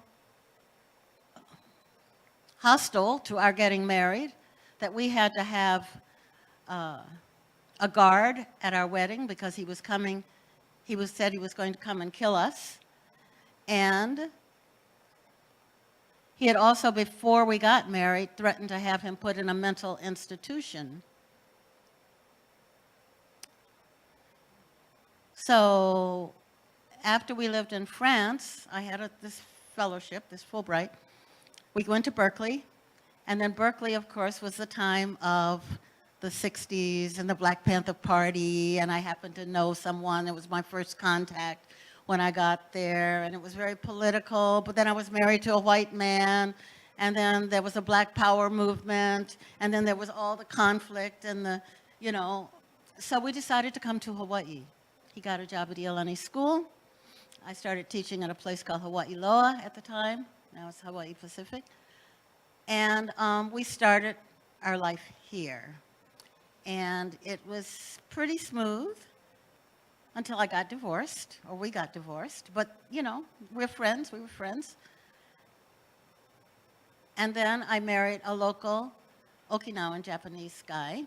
hostile to our getting married that we had to have a guard at our wedding because he was coming. Said he was going to come and kill us. And he had also, before we got married, threatened to have him put in a mental institution. So after we lived in France, I had this fellowship, this Fulbright. We went to Berkeley, and then Berkeley, of course, was the time of the 60s and the Black Panther Party, and I happened to know someone. It was my first contact when I got there, and it was very political, but then I was married to a white man, and then there was a Black Power movement, and then there was all the conflict and so we decided to come to Hawaii. He got a job at ELNE School. I started teaching at a place called Hawaii Loa at the time. Now it's Hawaii Pacific. And we started our life here. And it was pretty smooth until I got divorced, or we got divorced. But, we're friends. We were friends. And then I married a local Okinawan Japanese guy.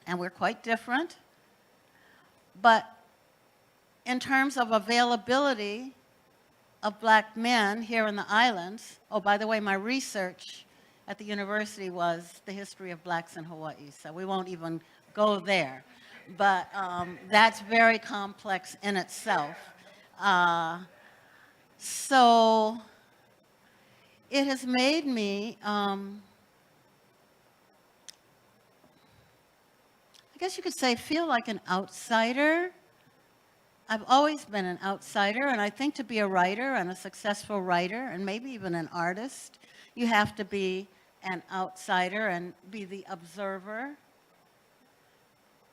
And we're quite different. But in terms of availability of Black men here in the islands, oh, by the way, my research at the university was the history of Blacks in Hawaii, so we won't even go there. But that's very complex in itself. So it has made me, I guess you could say, feel like an outsider. I've always been an outsider, and I think to be a writer and a successful writer, and maybe even an artist, you have to be an outsider and be the observer.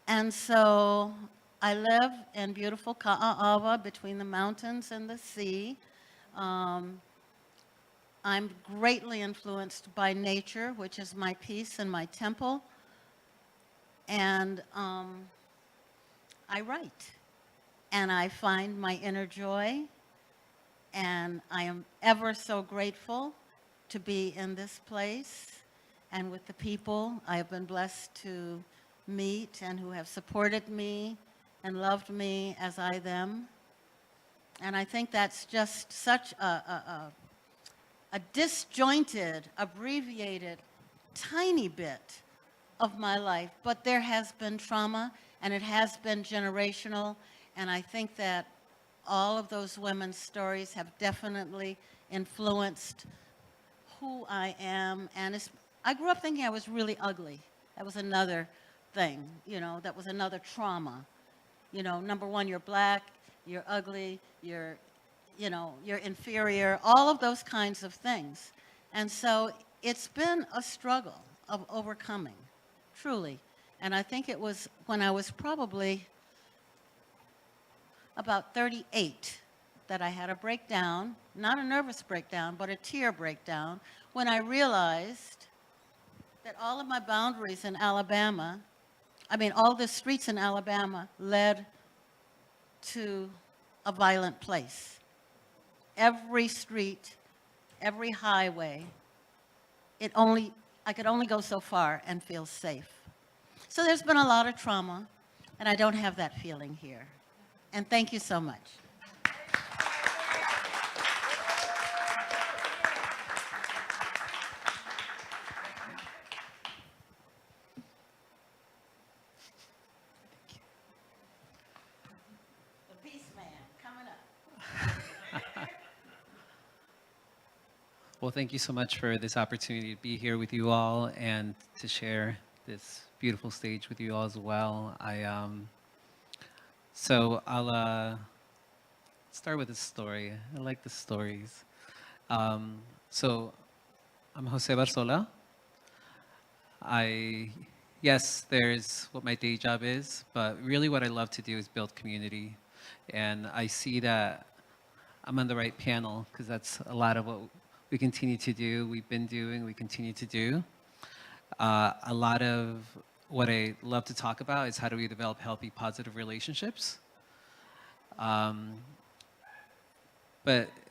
And so I live in beautiful Ka'awa between the mountains and the sea. I'm greatly influenced by nature, which is my peace and my temple. And I write. And I find my inner joy. And I am ever so grateful to be in this place and with the people I have been blessed to meet and who have supported me and loved me as I them. And I think that's just such a disjointed, abbreviated, tiny bit of my life. But there has been trauma, and it has been generational. And I think that all of those women's stories have definitely influenced who I am. And I grew up thinking I was really ugly. That was another thing, that was another trauma. Number one, you're Black, you're ugly, you're you know, you're inferior, all of those kinds of things. And so it's been a struggle of overcoming, truly. And I think it was when I was probably about 38 that I had a breakdown, not a nervous breakdown, but a tear breakdown, when I realized that all of my boundaries in Alabama, I mean, all the streets in Alabama led to a violent place. Every street, every highway, I could only go so far and feel safe. So there's been a lot of trauma, and I don't have that feeling here. And thank you so much. The Peace Man coming up. Well, thank you so much for this opportunity to be here with you all and to share this beautiful stage with you all as well. I'll start with a story. I like the stories. So I'm Jose Barzola. Yes, there's what my day job is, but really what I love to do is build community. And I see that I'm on the right panel because that's a lot of what we continue to do, we've been doing, we continue to do. A lot of what I love to talk about is how do we develop healthy, positive relationships. But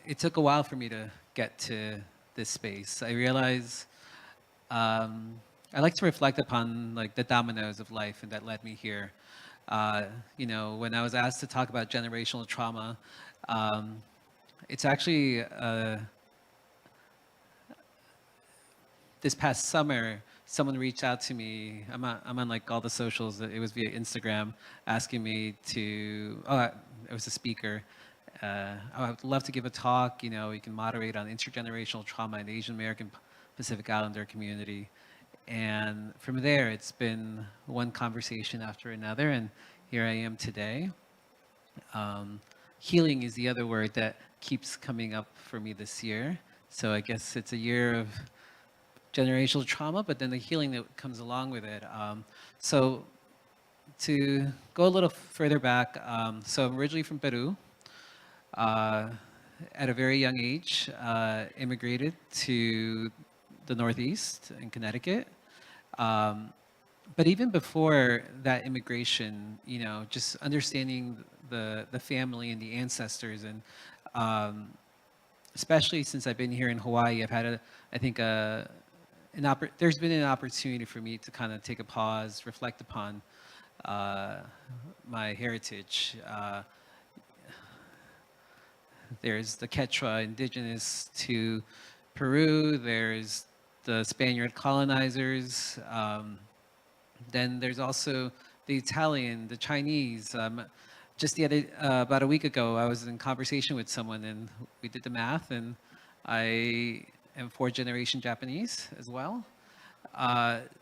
it took a while for me to get to this space. I realize I like to reflect upon like the dominoes of life and that led me here. You know, when I was asked to talk about generational trauma, it's actually this past summer, someone reached out to me. I'm on like all the socials. It was via Instagram, asking me to. It was a speaker. I would love to give a talk. You know, you can moderate on intergenerational trauma in the Asian American Pacific Islander community. And from there, it's been one conversation after another, and here I am today. Healing is the other word that keeps coming up for me this year. So I guess it's a year of generational trauma, but then the healing that comes along with it. So to go a little further back, so I'm originally from Peru. At a very young age, immigrated to the Northeast in Connecticut. But even before that immigration, you know, just understanding the family and the ancestors, and especially since I've been here in Hawaii, I've had there's been an opportunity for me to kind of take a pause, reflect upon my heritage. There's the Quechua indigenous to Peru. There's the Spaniard colonizers. Then there's also the Italian, the Chinese. Just about a week ago, I was in conversation with someone, and we did the math, and I am fourth-generation Japanese as well.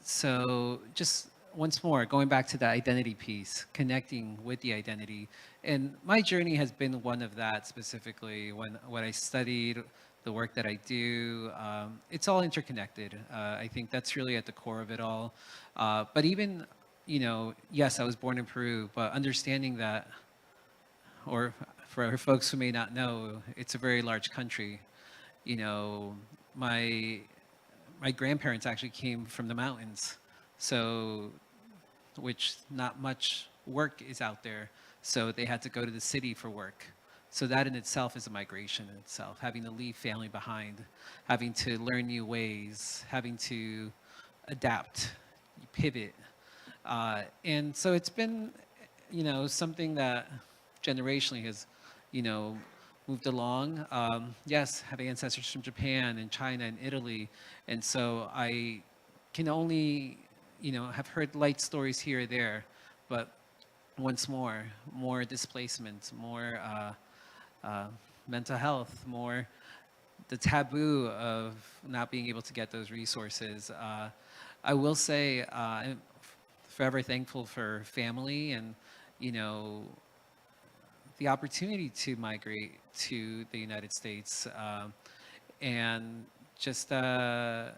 So just once more, going back to the identity piece, connecting with the identity. And my journey has been one of that specifically. When I studied, the work that I do, it's all interconnected. I think that's really at the core of it all. But even, you know, yes, I was born in Peru, but understanding that, or for folks who may not know, it's a very large country. You know, my grandparents actually came from the mountains, so which not much work is out there, so they had to go to the city for work. So that in itself is a migration in itself, having to leave family behind, having to learn new ways, having to adapt, pivot. And so it's been, you know, something that generationally has, you know, moved along. Yes, have ancestors from Japan and China and Italy. And so I can only, you know, have heard light stories here or there, but once more displacement, more mental health, more the taboo of not being able to get those resources. I will say I'm forever thankful for family and, you know, the opportunity to migrate to the United States, and just because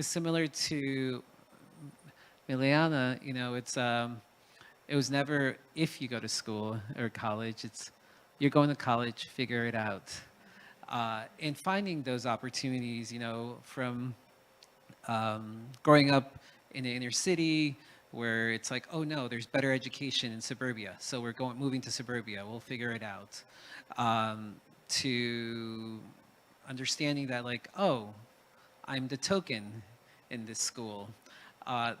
similar to Miliana, it was never if you go to school or college. It's you're going to college, figure it out, and finding those opportunities. From growing up in the inner city where it's like, oh no, there's better education in suburbia, so we're moving to suburbia. We'll figure it out. To understanding that, like, oh, I'm the token in this school.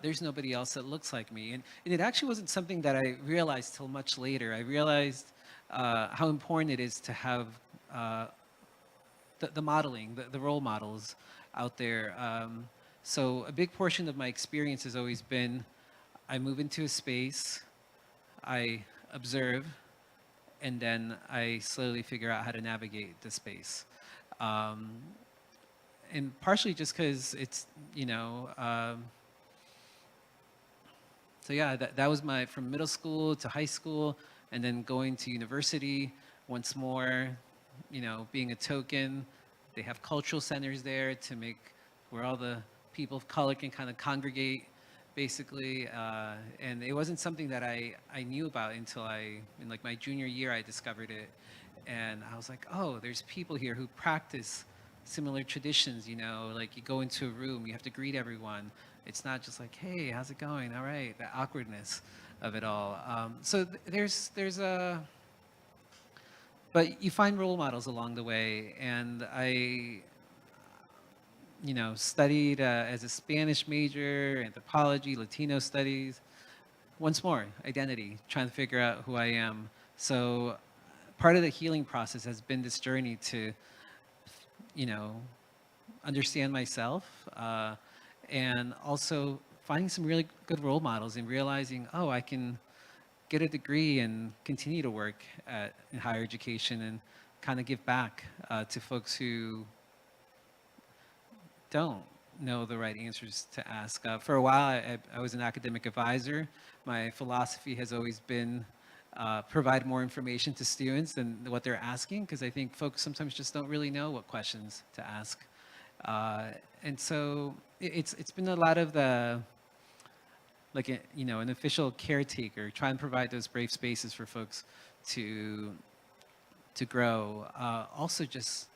There's nobody else that looks like me, and it actually wasn't something that I realized till much later. I realized how important it is to have the modeling, the role models out there. So a big portion of my experience has always been, I move into a space, I observe, and then I slowly figure out how to navigate the space. And partially just because it's, so yeah, that was from middle school to high school, and then going to university once more, being a token. They have cultural centers there where all the people of color can kind of congregate, basically. And it wasn't something that I knew about until in like my junior year, I discovered it. And I was like, oh, there's people here who practice similar traditions, like you go into a room, you have to greet everyone. It's not just like, hey, how's it going? All right, the awkwardness of it all. So there's but you find role models along the way, and I, studied as a Spanish major, anthropology, Latino studies. Once more, identity, trying to figure out who I am. So part of the healing process has been this journey to, understand myself, and also finding some really good role models and realizing, oh, I can get a degree and continue to work in higher education and kind of give back to folks who don't know the right answers to ask. For a while, I was an academic advisor. My philosophy has always been provide more information to students than what they're asking, because I think folks sometimes just don't really know what questions to ask. And so it's been a lot of the, like, an official caretaker, try and provide those brave spaces for folks to grow. Also just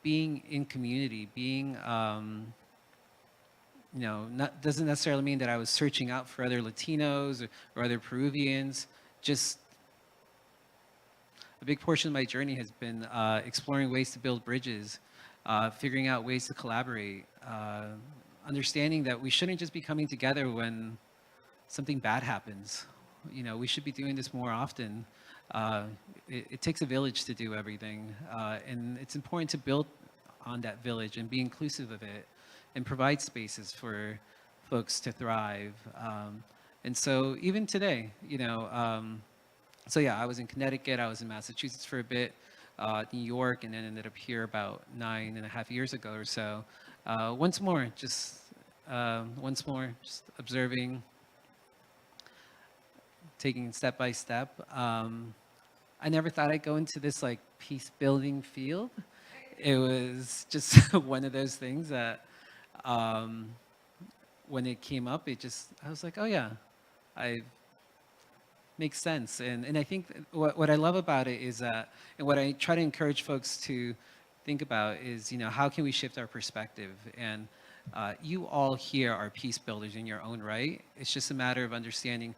being in community, being, doesn't necessarily mean that I was searching out for other Latinos or other Peruvians. Just a big portion of my journey has been exploring ways to build bridges, figuring out ways to collaborate, understanding that we shouldn't just be coming together when something bad happens. We should be doing this more often. It takes a village to do everything, and it's important to build on that village and be inclusive of it and provide spaces for folks to thrive. And so even today, so yeah, I was in Connecticut, I was in Massachusetts for a bit, New York, and then ended up here about 9.5 years ago or so. Once more, just observing, taking step by step. I never thought I'd go into this like peace building field. It was just one of those things that when it came up, I was like, oh yeah, makes sense. And I think what I love about it is that, and what I try to encourage folks to think about is, how can we shift our perspective? And you all here are peace builders in your own right. It's just a matter of understanding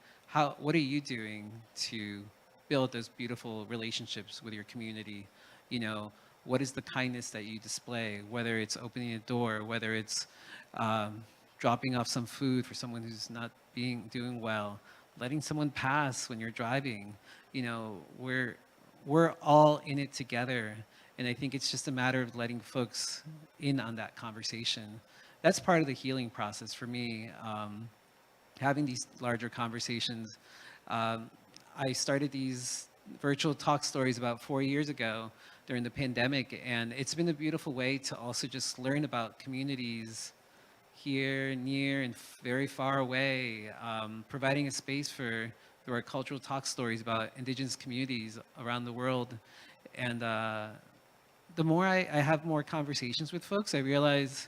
what are you doing to build those beautiful relationships with your community? What is the kindness that you display, whether it's opening a door, whether it's dropping off some food for someone who's not doing well, letting someone pass when you're driving. We're all in it together. And I think it's just a matter of letting folks in on that conversation. That's part of the healing process for me, having these larger conversations. I started these virtual talk stories about 4 years ago during the pandemic, and it's been a beautiful way to also just learn about communities here, near, and very far away, providing a space for through our cultural talk stories about indigenous communities around the world. And the more I have more conversations with folks, I realize,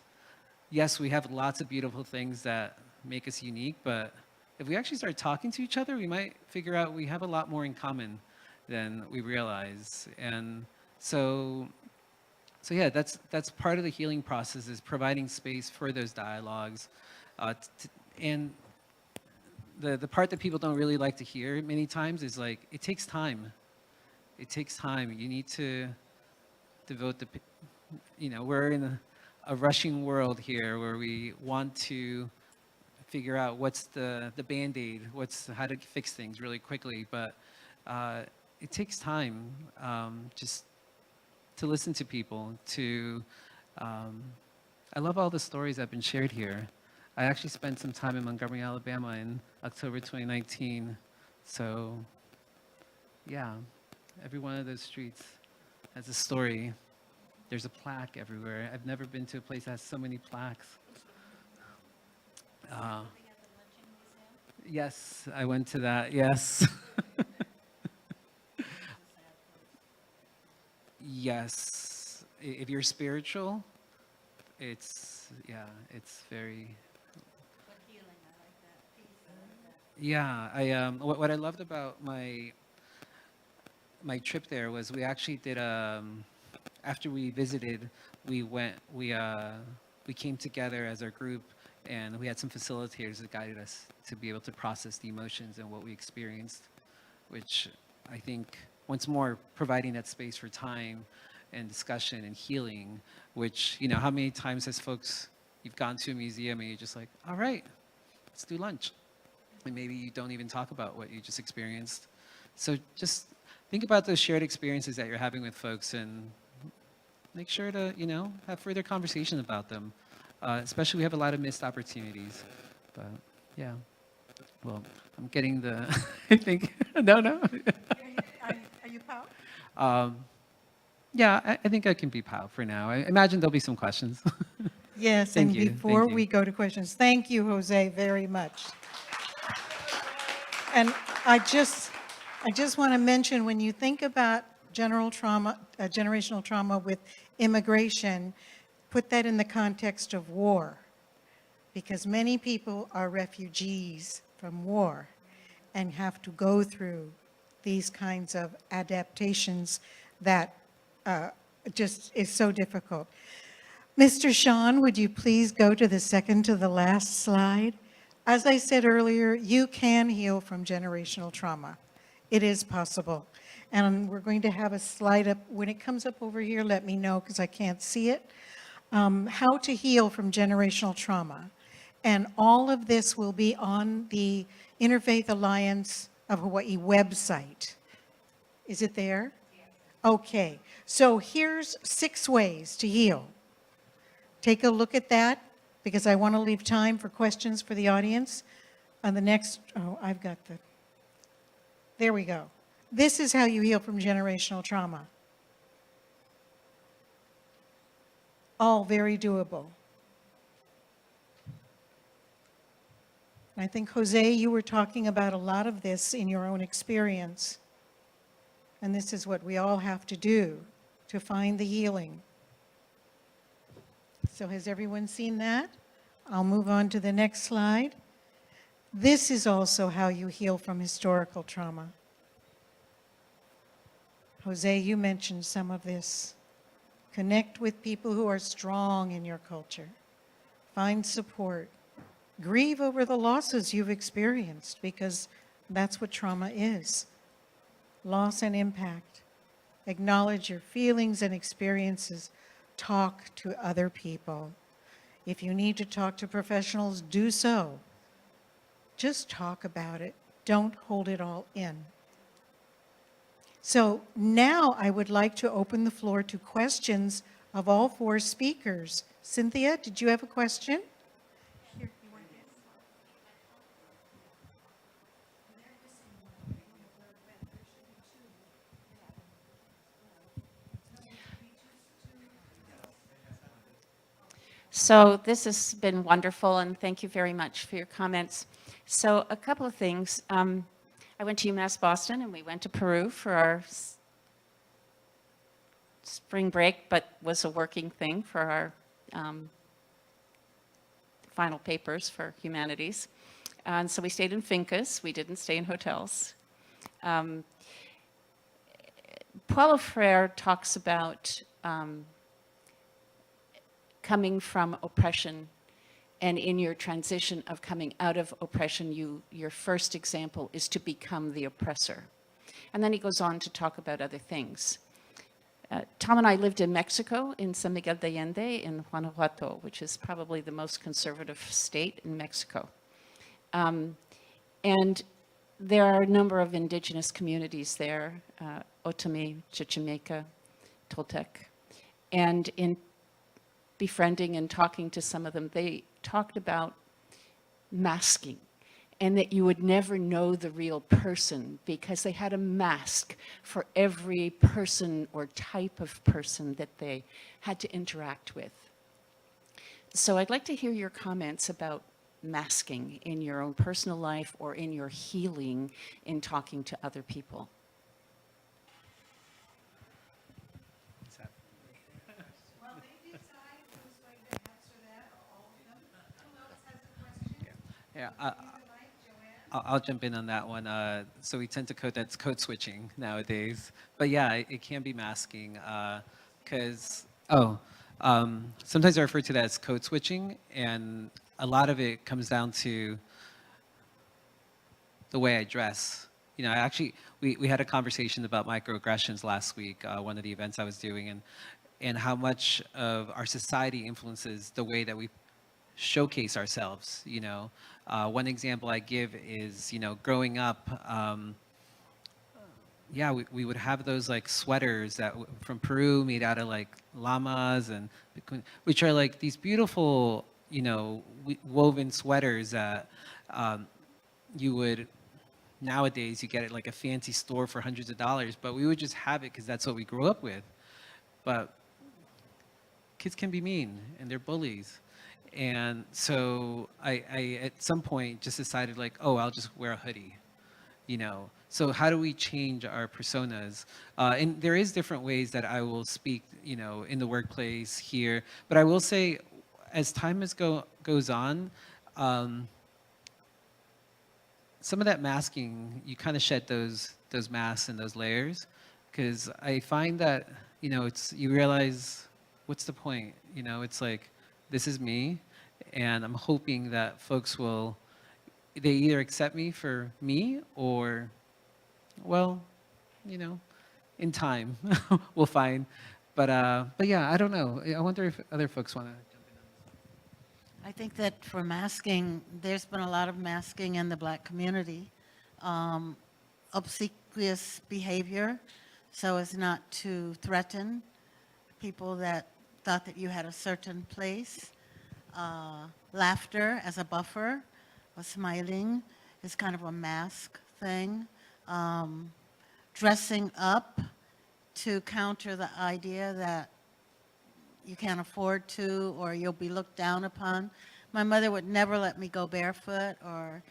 yes, we have lots of beautiful things that make us unique, but if we actually start talking to each other, we might figure out we have a lot more in common than we realize. And so yeah, that's part of the healing process, is providing space for those dialogues. And the part that people don't really like to hear many times is like, it takes time. It takes time. You need to devote we're in a rushing world here where we want to figure out what's the Band-Aid, how to fix things really quickly. But it takes time just to listen to people, I love all the stories that have been shared here. I actually spent some time in Montgomery, Alabama in October 2019. So yeah, every one of those streets has a story. There's a plaque everywhere. I've never been to a place that has so many plaques. Yes, I went to that, yes. Yes, if you're spiritual, it's very. Yeah, what I loved about my trip there was we actually did after we visited, we came together as our group, and we had some facilitators that guided us to be able to process the emotions and what we experienced, which I think, once more, providing that space for time and discussion and healing, which, how many times you've gone to a museum and you're just like, all right, let's do lunch. And maybe you don't even talk about what you just experienced. So just think about those shared experiences that you're having with folks, and make sure to, have further conversation about them. Especially, we have a lot of missed opportunities. But yeah, well, I'm getting I think, no. Are you Pao? Yeah, I think I can be Pao for now. I imagine there'll be some questions. Yes, Thank and you, before thank you. we go to questions, thank you, Jose, very much. And I just want to mention, when you think about generational trauma with immigration, put that in the context of war, because many people are refugees from war and have to go through these kinds of adaptations that just is so difficult. Mr. Sean, would you please go to the second to the last slide? As I said earlier, you can heal from generational trauma. It is possible. And we're going to have a slide up. When it comes up over here, let me know, because I can't see it. How to heal from generational trauma. And all of this will be on the Interfaith Alliance of Hawaii website. Is it there? Yes. Okay. So here's 6 ways to heal. Take a look at that, because I want to leave time for questions for the audience. On the next, there we go. This is how you heal from generational trauma. All very doable. I think, Jose, you were talking about a lot of this in your own experience. And this is what we all have to do to find the healing. So has everyone seen that? I'll move on to the next slide. This is also how you heal from historical trauma. Jose, you mentioned some of this. Connect with people who are strong in your culture. Find support. Grieve over the losses you've experienced, because that's what trauma is. Loss and impact. Acknowledge your feelings and experiences. Talk to other people. If you need to talk to professionals, do so. Just talk about it. Don't hold it all in. So now I would like to open the floor to questions of all 4 speakers. Cynthia, did you have a question? So this has been wonderful, and thank you very much for your comments. So a couple of things. I went to UMass Boston, and we went to Peru for our spring break, but was a working thing for our final papers for humanities. And so we stayed in fincas. We didn't stay in hotels. Paulo Freire talks about coming from oppression, and in your transition of coming out of oppression, your first example is to become the oppressor. And then he goes on to talk about other things. Tom and I lived in Mexico, in San Miguel de Allende, in Guanajuato, which is probably the most conservative state in Mexico. And there are a number of indigenous communities there, Otomi, Chichimeca, Toltec. And in befriending and talking to some of them, they talked about masking, and that you would never know the real person because they had a mask for every person or type of person that they had to interact with. So I'd like to hear your comments about masking in your own personal life or in your healing in talking to other people. Yeah, I'll jump in on that one. So we tend to that's code switching nowadays. But yeah, it can be masking because, sometimes I refer to that as code switching, and a lot of it comes down to the way I dress. You know, we had a conversation about microaggressions last week, one of the events I was doing, and how much of our society influences the way that we showcase ourselves, you know. One example I give is, you know, growing up, we would have those like sweaters from Peru made out of like llamas, and which are like these beautiful, you know, woven sweaters that you would, nowadays you get at like a fancy store for hundreds of dollars, but we would just have it because that's what we grew up with. But kids can be mean, and they're bullies. And so I at some point just decided like, oh, I'll just wear a hoodie, you know. So how do we change our personas? And there is different ways that I will speak, you know, in the workplace here. But I will say, as time goes on, some of that masking, you kind of shed those masks and those layers, because I find that, you know, you realize, what's the point? You know, it's like, this is me, and I'm hoping that folks they either accept me for me or, well, you know, in time, we'll find. But yeah, I don't know. I wonder if other folks want to jump in on this. I think that for masking, there's been a lot of masking in the Black community. Obsequious behavior, so as not to threaten people that thought that you had a certain place. Laughter as a buffer, or smiling is kind of a mask thing. Dressing up to counter the idea that you can't afford to, or you'll be looked down upon. My mother would never let me go barefoot or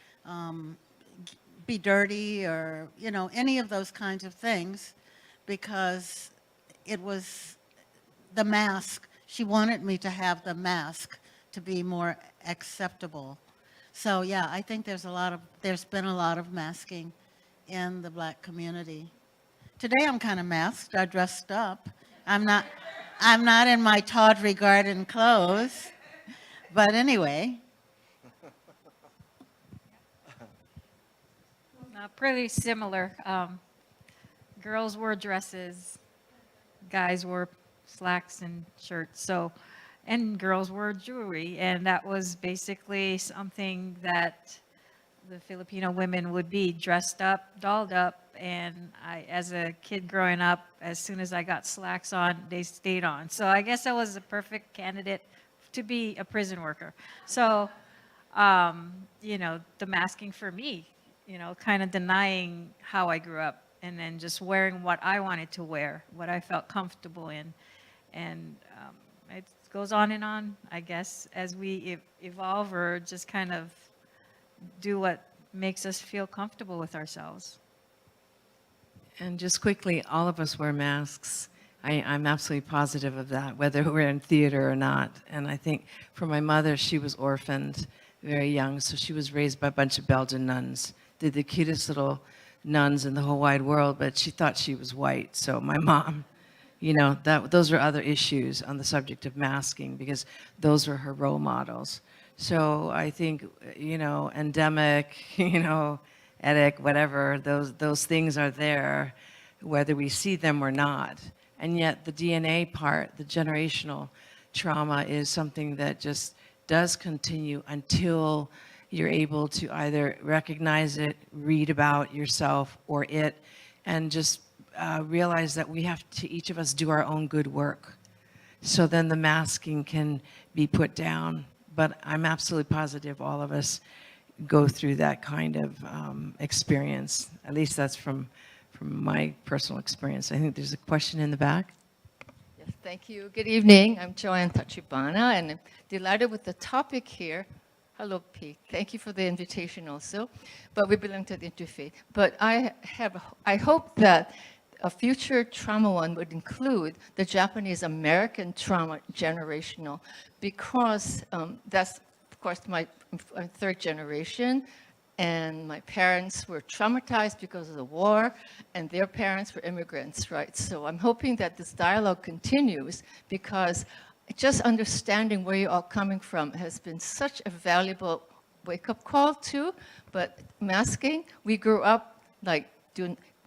be dirty, or, you know, any of those kinds of things, because it was the mask. She wanted me to have the mask to be more acceptable. So yeah, I think there's been a lot of masking in the Black community. Today I'm kind of masked. I dressed up. I'm not in my tawdry garden clothes, but anyway. Pretty similar. Girls wore dresses, guys wore slacks and shirts. So, and girls wore jewelry, and that was basically something that the Filipino women would be dressed up, dolled up, and I, as a kid growing up, as soon as I got slacks on, they stayed on. So I guess I was a perfect candidate to be a prison worker. So, you know, the masking for me, you know, kind of denying how I grew up, and then just wearing what I wanted to wear, what I felt comfortable in. And it goes on, I guess, as we evolve or just kind of do what makes us feel comfortable with ourselves. And just quickly, all of us wear masks. I'm absolutely positive of that, whether we're in theater or not. And I think for my mother, she was orphaned very young, so she was raised by a bunch of Belgian nuns. They're the cutest little nuns in the whole wide world, but she thought she was white. So my mom, those are other issues on the subject of masking, because those are her role models. So I think, endemic, etic, whatever, those things are there, whether we see them or not. And yet the DNA part, the generational trauma, is something that just does continue until you're able to either recognize it, read about yourself or it, and just realize that we have to, each of us, do our own good work. So then the masking can be put down. But I'm absolutely positive all of us go through that kind of experience. At least that's from my personal experience. I think there's a question in the back. Yes, thank you. Good evening. I'm Joanne Tachibana, and I'm delighted with the topic here. Hello, Pete. Thank you for the invitation also. But we belong to the interfaith. But I hope that a future trauma one would include the Japanese American trauma generational, because that's, of course, my third generation. And my parents were traumatized because of the war, and their parents were immigrants, right? So I'm hoping that this dialogue continues, because just understanding where you're all coming from has been such a valuable wake-up call too. But masking, we grew up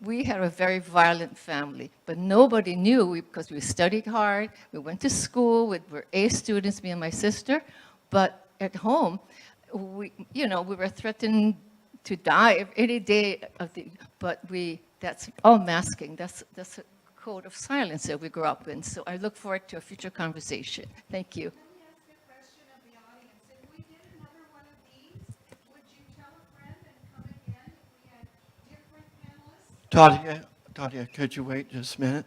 we had a very violent family, but nobody knew, because we studied hard, we went to school, we were A students, me and my sister, but at home, we were threatened to die any day of that's all masking. That's a code of silence that we grew up in. So I look forward to a future conversation. Thank you. Let me ask a question of the audience. If we did another one of these, would you tell a friend and come again if we had different panelists? Tadia, could you wait just a minute?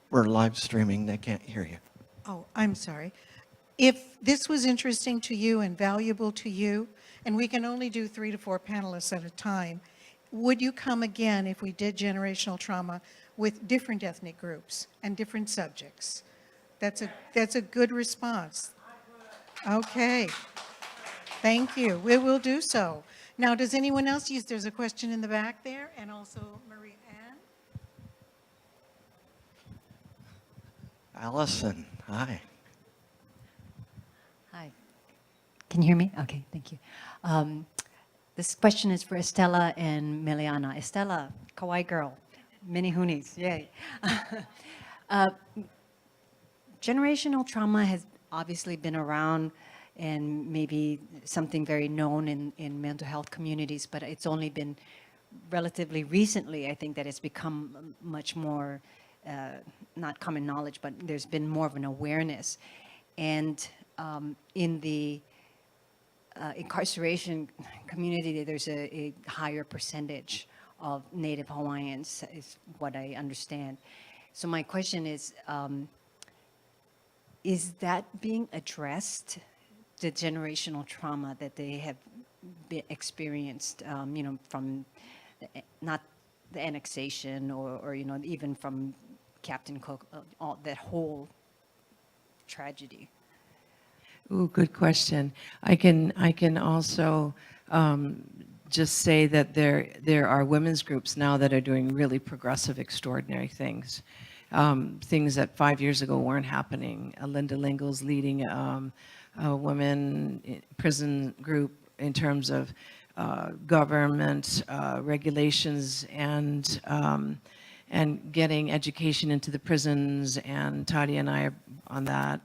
We're live streaming. They can't hear you. Oh, I'm sorry. If this was interesting to you and valuable to you, and we can only do 3 to 4 panelists at a time, would you come again if we did generational trauma with different ethnic groups and different subjects? That's a good response. Okay. Thank you. We will do so. Now, does anyone else use? There's a question in the back there, and also Marie Ann. Allison, hi. Hi. Can you hear me? Okay, thank you. This question is for Estella and Miliana. Estella, kawaii girl, mini hoonies, yay. Generational trauma has obviously been around and maybe something very known in mental health communities, but it's only been relatively recently, I think, that it's become much more, not common knowledge, but there's been more of an awareness. And in the incarceration community, there's a higher percentage of Native Hawaiians, is what I understand. So my question is that being addressed, the generational trauma that they have experienced, from not the annexation or even from Captain Cook, that whole tragedy? Ooh, good question. I can also just say that there are women's groups now that are doing really progressive, extraordinary things. Things that 5 years ago weren't happening. Linda Lingle's leading a women prison group in terms of government regulations and getting education into the prisons. And Tadia and I are on that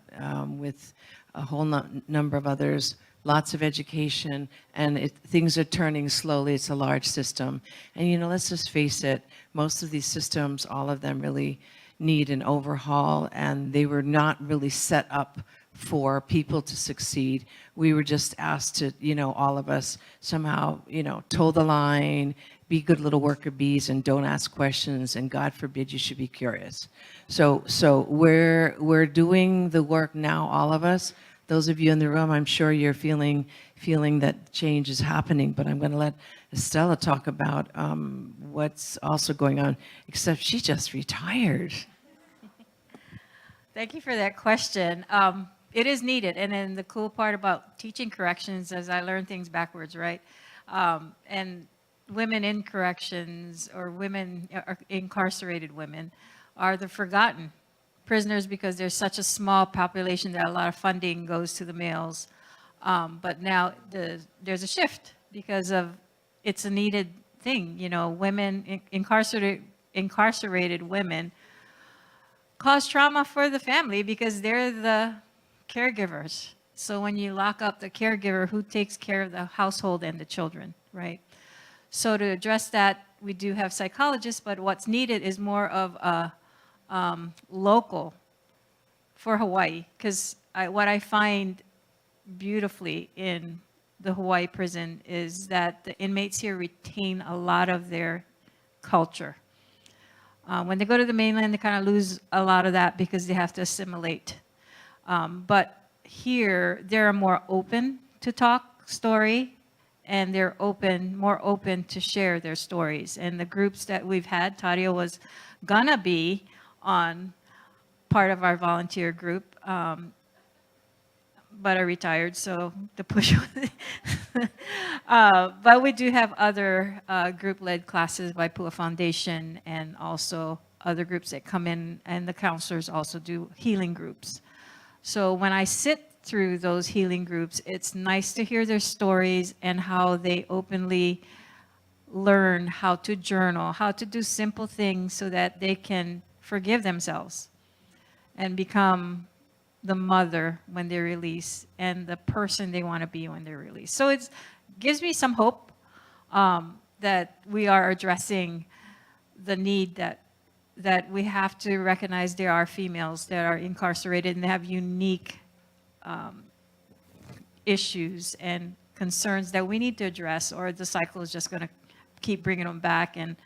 with a whole number of others. Lots of education, and things are turning slowly. It's a large system. And let's just face it, most of these systems, all of them really need an overhaul, and they were not really set up for people to succeed. We were just asked to, all of us somehow, toe the line, be good little worker bees and don't ask questions, and God forbid you should be curious. So we're doing the work now, all of us. Those of you in the room, I'm sure you're feeling that change is happening, but I'm going to let Estella talk about what's also going on, except she just retired. Thank you for that question. It is needed, and then the cool part about teaching corrections is I learn things backwards, right? And women in corrections or women, or incarcerated women, are the forgotten prisoners because there's such a small population that a lot of funding goes to the males. But now there's a shift because of it's a needed thing. You know, women, incarcerated women cause trauma for the family because they're the caregivers. So when you lock up the caregiver, who takes care of the household and the children, right? So to address that, we do have psychologists, but what's needed is more of a local for Hawaii, because what I find beautifully in the Hawaii prison is that the inmates here retain a lot of their culture. When they go to the mainland, they kind of lose a lot of that because they have to assimilate. But here, they're more open to talk story, and they're more open to share their stories. And the groups that we've had, Tadio was gonna be on part of our volunteer group, but I retired, so the push. But we do have other group-led classes by Pua Foundation, and also other groups that come in, and the counselors also do healing groups. So when I sit through those healing groups, it's nice to hear their stories and how they openly learn how to journal, how to do simple things so that they can forgive themselves and become the mother when they're released and the person they want to be when they're released. So it gives me some hope that we are addressing the need that we have to recognize there are females that are incarcerated and they have unique issues and concerns that we need to address, or the cycle is just going to keep bringing them back. And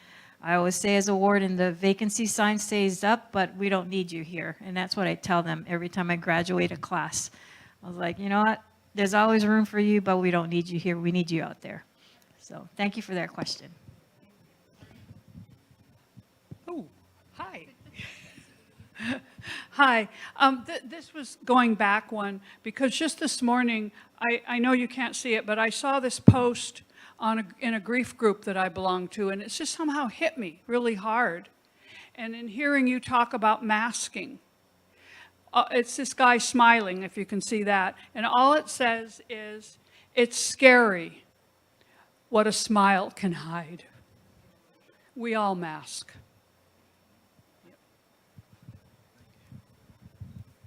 I always say as a warden, the vacancy sign stays up, but we don't need you here. And that's what I tell them every time I graduate a class. I was like, you know what? There's always room for you, but we don't need you here. We need you out there. So thank you for that question. Oh, hi. Hi. This was going back one because just this morning, I know you can't see it, but I saw this post in a grief group that I belong to, and it's just somehow hit me really hard. And in hearing you talk about masking, it's this guy smiling, if you can see that, and all it says is, it's scary what a smile can hide. We all mask.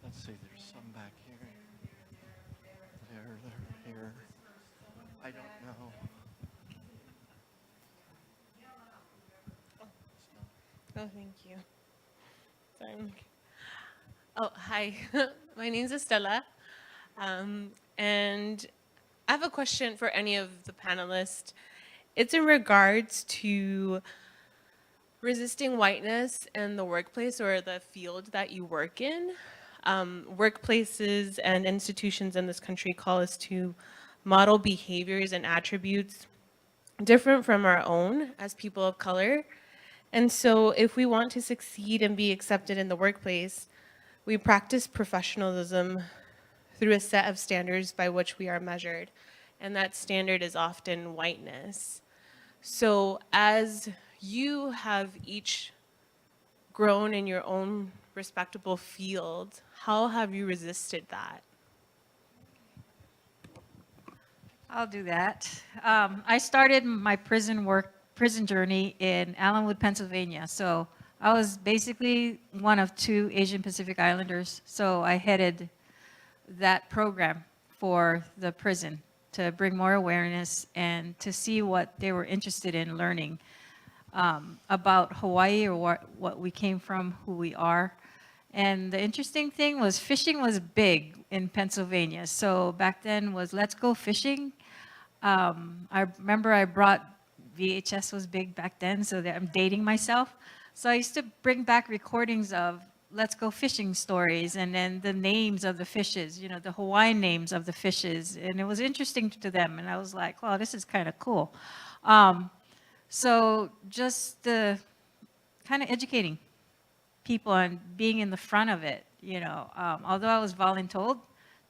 Let's see, there's some back here. There, here. I don't know. Oh, thank you. Sorry. Oh, hi. My name's Estella. And I have a question for any of the panelists. It's in regards to resisting whiteness in the workplace or the field that you work in. Workplaces and institutions in this country call us to model behaviors and attributes different from our own as people of color. And so if we want to succeed and be accepted in the workplace, we practice professionalism through a set of standards by which we are measured. And that standard is often whiteness. So as you have each grown in your own respectable field, how have you resisted that? I'll do that. I started my prison journey in Allenwood, Pennsylvania. So I was basically one of 2 Asian Pacific Islanders. So I headed that program for the prison to bring more awareness and to see what they were interested in learning about Hawaii, or what we came from, who we are. And the interesting thing was fishing was big in Pennsylvania. So back then was let's go fishing. I remember I brought VHS was big back then, so that I'm dating myself. So I used to bring back recordings of let's go fishing stories, and then the names of the fishes, you know, the Hawaiian names of the fishes. And it was interesting to them. And I was like, wow, this is kind of cool. So just kind of educating people and being in the front of it, although I was voluntold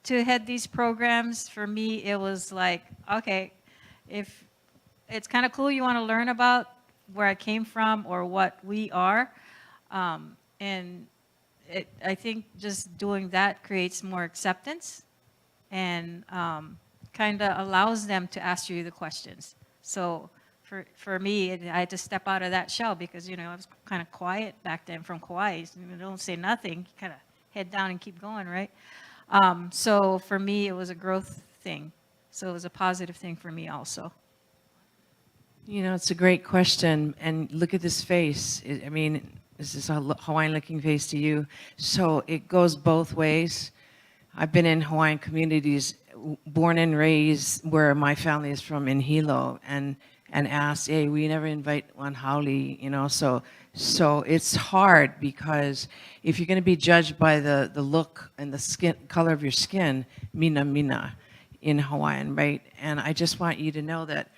to head these programs, for me, it was like, okay, if it's kind of cool you want to learn about where I came from or what we are. And I think just doing that creates more acceptance and kind of allows them to ask you the questions. So for me, I had to step out of that shell because, I was kind of quiet back then from Kauai. So you don't say nothing, you kind of head down and keep going, right? So for me, it was a growth thing. So it was a positive thing for me also. It's a great question. And look at this face. I mean, this is a Hawaiian-looking face to you. So it goes both ways. I've been in Hawaiian communities, born and raised where my family is from in Hilo, and asked, hey, we never invite one haole, so it's hard because if you're going to be judged by the look and the skin color of your skin, mina mina in Hawaiian, right? And I just want you to know that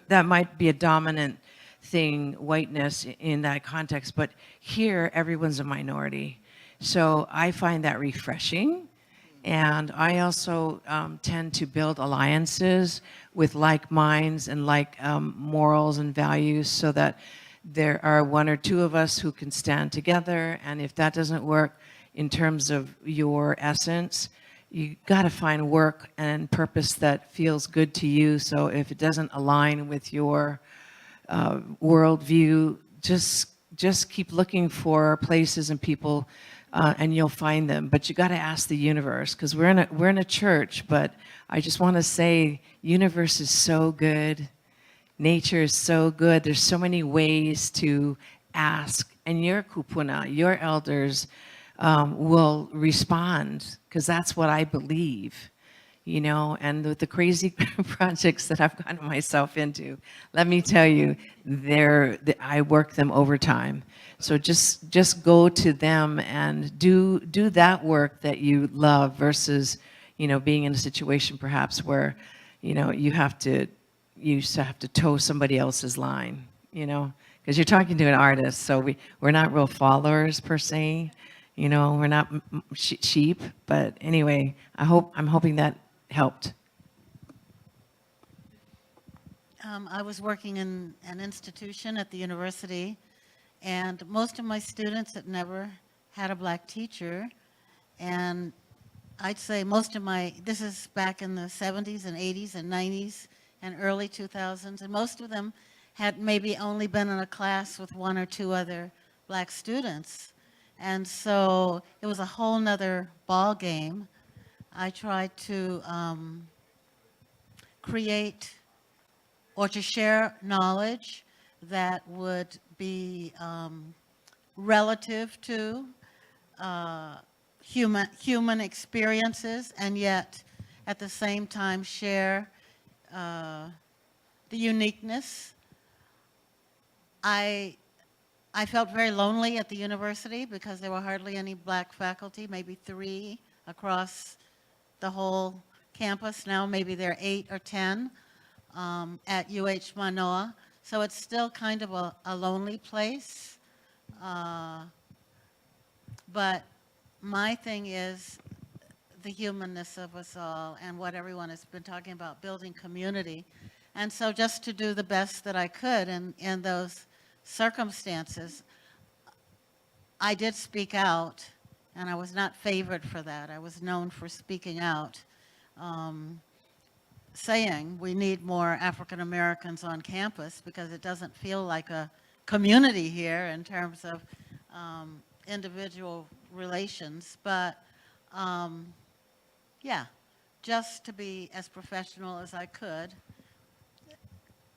that might be a dominant thing, whiteness in that context, but here everyone's a minority. So I find that refreshing. And I also tend to build alliances with like minds and like morals and values so that there are one or two of us who can stand together. And if that doesn't work in terms of your essence, you got to find work and purpose that feels good to you. So if it doesn't align with your worldview, just keep looking for places and people, and you'll find them. But you got to ask the universe, because we're in a church. But I just want to say, universe is so good, nature is so good. There's so many ways to ask, and your kupuna, your elders, will respond, because that's what I believe. And with the crazy projects that I've gotten myself into, let me tell you, I work them overtime. So just go to them and do that work that you love versus, being in a situation perhaps where, you have to toe somebody else's line, because you're talking to an artist. So we're not real followers per se, we're not sheep. But anyway, I'm hoping that helped. I was working in an institution at the university, and most of my students had never had a black teacher. And I'd say this is back in the 70s and 80s and 90s and early 2000s, and most of them had maybe only been in a class with one or two other black students. And so it was a whole nother ball game. I tried to create or to share knowledge that would be relative to human experiences, and yet at the same time share the uniqueness. I felt very lonely at the university because there were hardly any black faculty, maybe 3 across the whole campus. Now maybe there are 8 or 10 at UH Manoa. So it's still kind of a lonely place. But my thing is the humanness of us all and what everyone has been talking about, building community. And so just to do the best that I could in those circumstances, I did speak out, and I was not favored for that. I was known for speaking out, saying we need more African Americans on campus because it doesn't feel like a community here in terms of individual relations. But yeah, just to be as professional as I could,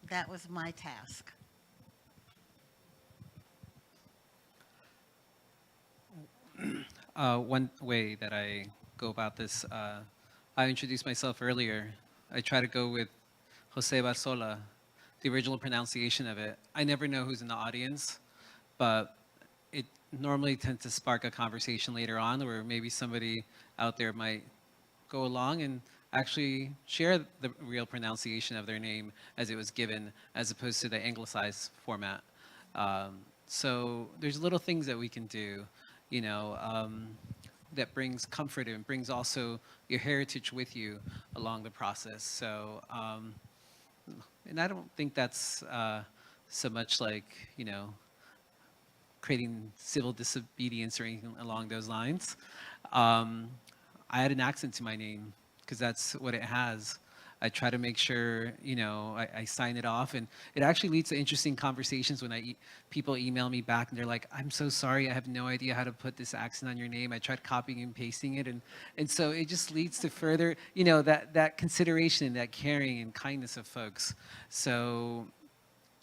that was my task. One way that I go about this, I introduced myself earlier. I try to go with Jose Barzola, the original pronunciation of it. I never know who's in the audience, but it normally tends to spark a conversation later on, where maybe somebody out there might go along, and actually share the real pronunciation of their name as it was given, as opposed to the anglicized format. So there's little things that we can do, you know, that brings comfort and brings also your heritage with you along the process. So, and I don't think that's so much like, you know, creating civil disobedience or anything along those lines. I add an accent to my name because that's what it has. I try to make sure, you know, I sign it off, and it actually leads to interesting conversations when people email me back and they're like, "I'm so sorry, I have no idea how to put this accent on your name. I tried copying and pasting it," and so it just leads to further, you know, that consideration and that caring and kindness of folks. So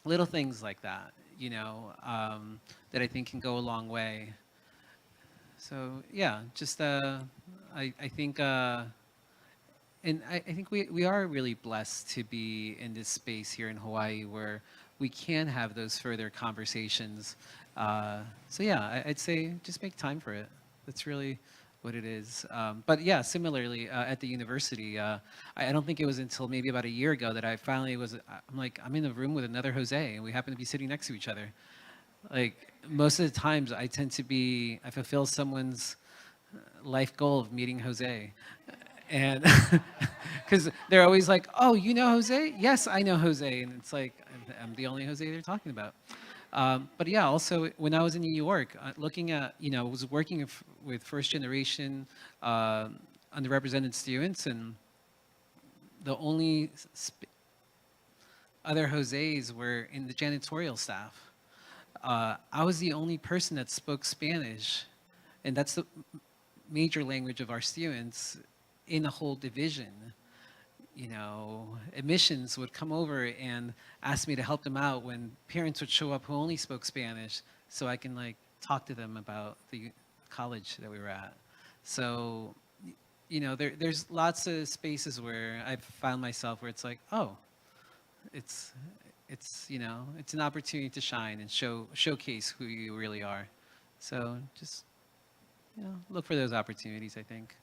little things like that, you know, that I think can go a long way. So yeah, just I think. And I think we are really blessed to be in this space here in Hawaii where we can have those further conversations. So yeah, I'd say just make time for it. That's really what it is. But yeah, similarly at the university, I don't think it was until maybe about a year ago that I finally I'm in a room with another Jose and we happen to be sitting next to each other. Like most of the times I fulfill someone's life goal of meeting Jose. And because they're always like, "Oh, you know Jose?" "Yes, I know Jose." And it's like, I'm the only Jose they're talking about. But yeah, also when I was in New York, looking at, you know, I was working with first generation underrepresented students, and the only other Jose's were in the janitorial staff. I was the only person that spoke Spanish, and that's the major language of our students in a whole division. You know, admissions would come over and ask me to help them out when parents would show up who only spoke Spanish, so I can like talk to them about the college that we were at. So, you know, there's lots of spaces where I've found myself where it's like, oh, it's you know, it's an opportunity to shine and showcase who you really are. So just, you know, look for those opportunities, I think.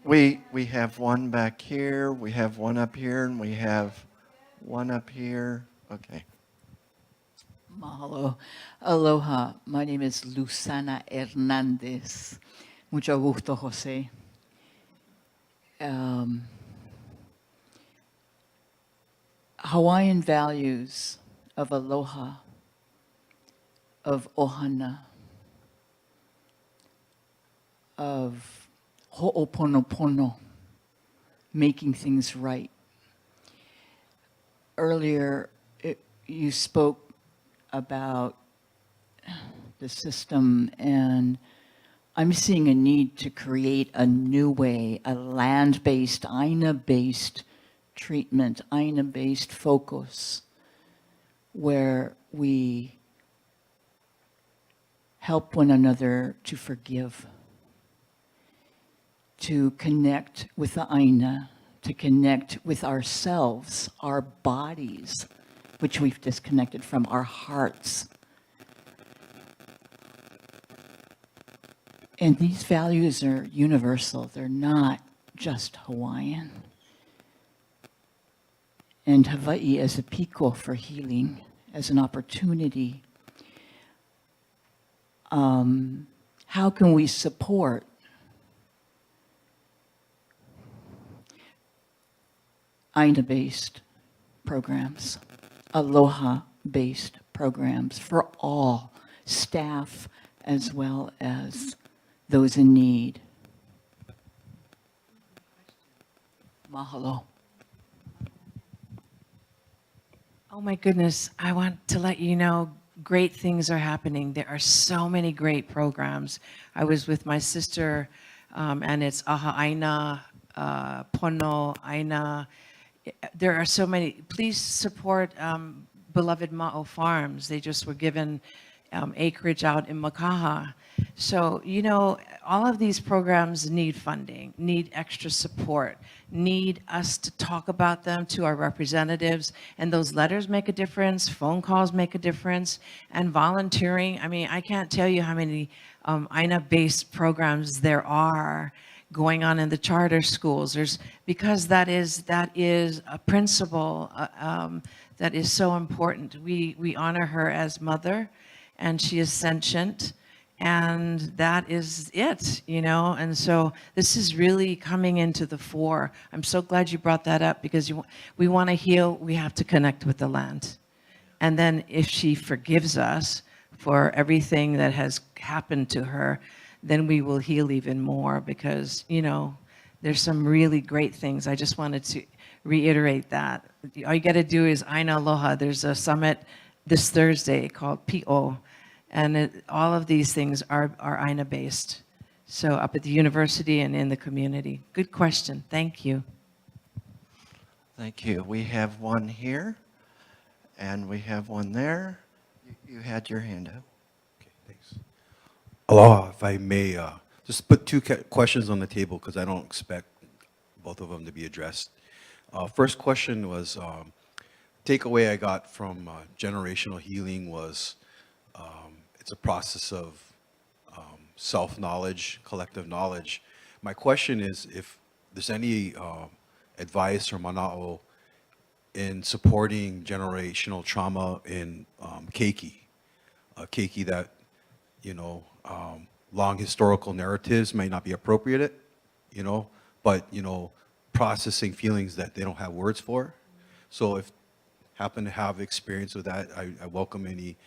We have one back here, we have one up here, and we have one up here. Okay. Mahalo. Aloha. My name is Lucana Hernandez. Mucho gusto, Jose. Hawaiian values of aloha, of ohana, of ho'oponopono, making things right. Earlier, you spoke about the system, and I'm seeing a need to create a new way, a land-based, aina-based treatment, aina-based focus, where we help one another to forgive, to connect with the aina, to connect with ourselves, our bodies, which we've disconnected from, our hearts. And these values are universal. They're not just Hawaiian. And Hawaii as a piko for healing, as an opportunity. How can we support aina-based programs, aloha-based programs for all staff as well as those in need? Mahalo. Oh my goodness, I want to let you know great things are happening. There are so many great programs. I was with my sister, and it's Aha Aina, Pono Aina. There are so many. Please support Beloved Ma'o Farms. They just were given acreage out in Makaha. So, you know, all of these programs need funding, need extra support, need us to talk about them to our representatives. And those letters make a difference, phone calls make a difference, and volunteering. I mean, I can't tell you how many AINA-based programs there are. going on in the charter schools. Because that is a principle that is so important. We honor her as mother, and she is sentient, and that is it, And so this is really coming into the fore. I'm so glad you brought that up, because we want to heal, we have to connect with the land. And then if she forgives us for everything that has happened to her, then we will heal even more, because, there's some really great things. I just wanted to reiterate that. All you got to do is Aina Aloha. There's a summit this Thursday called PO, and all of these things are Aina based. So up at the university and in the community. Good question. Thank you. Thank you. We have one here, and we have one there. You had your hand up. Okay, thanks. Aloha, if I may, just put two questions on the table, because I don't expect both of them to be addressed. First question was, takeaway I got from generational healing was it's a process of self-knowledge, collective knowledge. My question is if there's any advice or mana'o in supporting generational trauma in keiki. Keiki that, long historical narratives may not be appropriate, but, processing feelings that they don't have words for. So if happen to have experience with that, I welcome any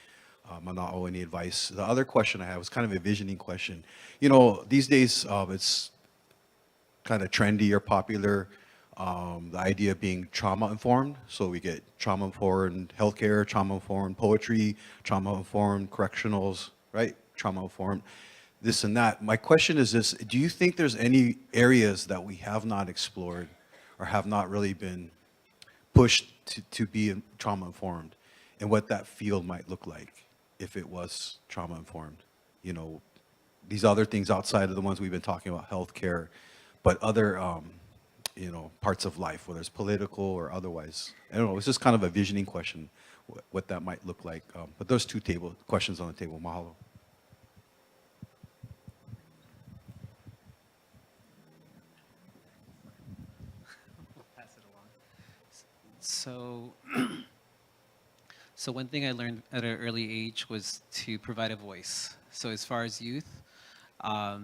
mana'o, any advice. The other question I have was kind of a visioning question. These days it's kind of trendy or popular, the idea of being trauma-informed. So we get trauma-informed healthcare, trauma-informed poetry, trauma-informed correctionals, right? Trauma-informed this and that. My question is this: do you think there's any areas that we have not explored or have not really been pushed to be trauma-informed, and what that field might look like if it was trauma-informed? These other things outside of the ones we've been talking about, healthcare, but other parts of life, whether it's political or otherwise. I don't know, it's just kind of a visioning question, what that might look like. But those two questions on the table. Mahalo. Pass it along. So, so one thing I learned at an early age was to provide a voice. So as far as youth, I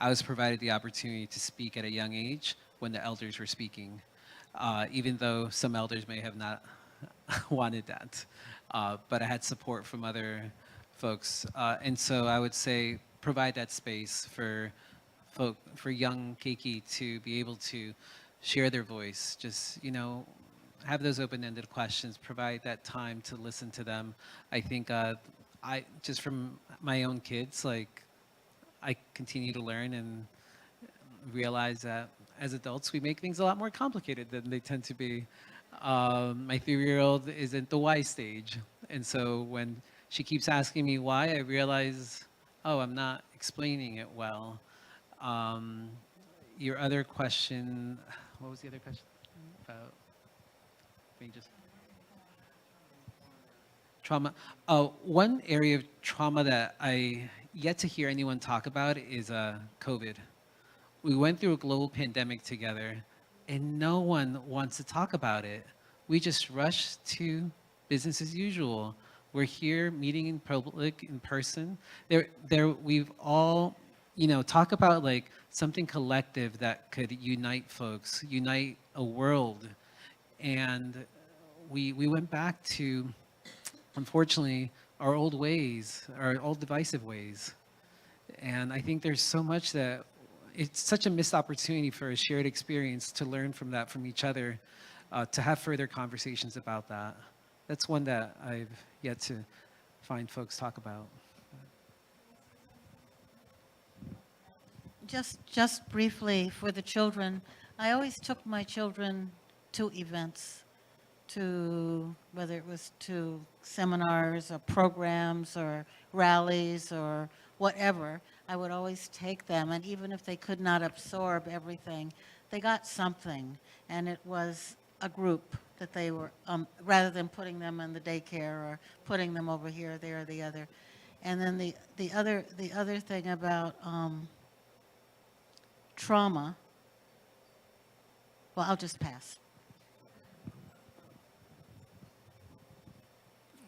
was provided the opportunity to speak at a young age when the elders were speaking, even though some elders may have not wanted that. But I had support from other folks. And so I would say provide that space for young keiki to be able to share their voice. Just, have those open-ended questions, provide that time to listen to them. I think I just from my own kids, I continue to learn and realize that as adults, we make things a lot more complicated than they tend to be. My 3-year-old is at the why stage. And so when she keeps asking me why, I realize, oh, I'm not explaining it well. Your other question, what was the other question? About, trauma. One area of trauma that I yet to hear anyone talk about is COVID. We went through a global pandemic together, and no one wants to talk about it. We just rush to business as usual. We're here meeting in public, in person. We've all, talk about something collective that could unite folks, unite a world. And we went back to, unfortunately, our old ways, our old divisive ways. And I think there's so much that it's such a missed opportunity for a shared experience to learn from that from each other, to have further conversations about that. That's one that I've yet to find folks talk about. Just briefly for the children, I always took my children to events, whether it was to seminars or programs or rallies or whatever. I would always take them, and even if they could not absorb everything, they got something, and it was a group that they were, rather than putting them in the daycare or putting them over here, there, or the other. And then the other thing about trauma, well, I'll just pass.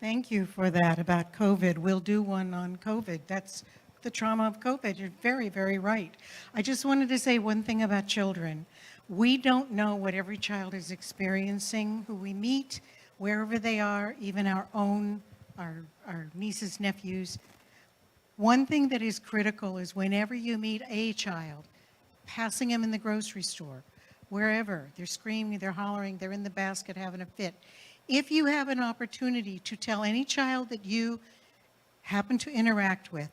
Thank you for that about COVID. We'll do one on COVID. That's the trauma of COVID. You're very, very right. I just wanted to say one thing about children. We don't know what every child is experiencing, who we meet, wherever they are, even our own, our nieces, nephews. One thing that is critical is whenever you meet a child, passing them in the grocery store, wherever, they're screaming, they're hollering, they're in the basket having a fit. If you have an opportunity to tell any child that you happen to interact with,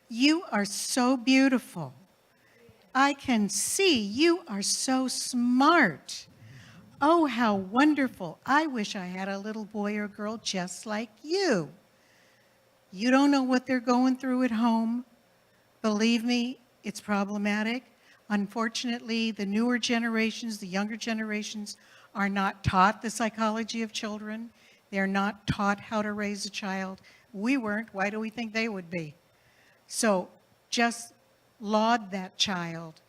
you are so beautiful. I can see you are so smart. Oh, how wonderful. I wish I had a little boy or girl just like you. You don't know what they're going through at home. Believe me, it's problematic. Unfortunately, the newer generations, the younger generations, are not taught the psychology of children. They're not taught how to raise a child. We weren't. Why do we think they would be? So just laud that child,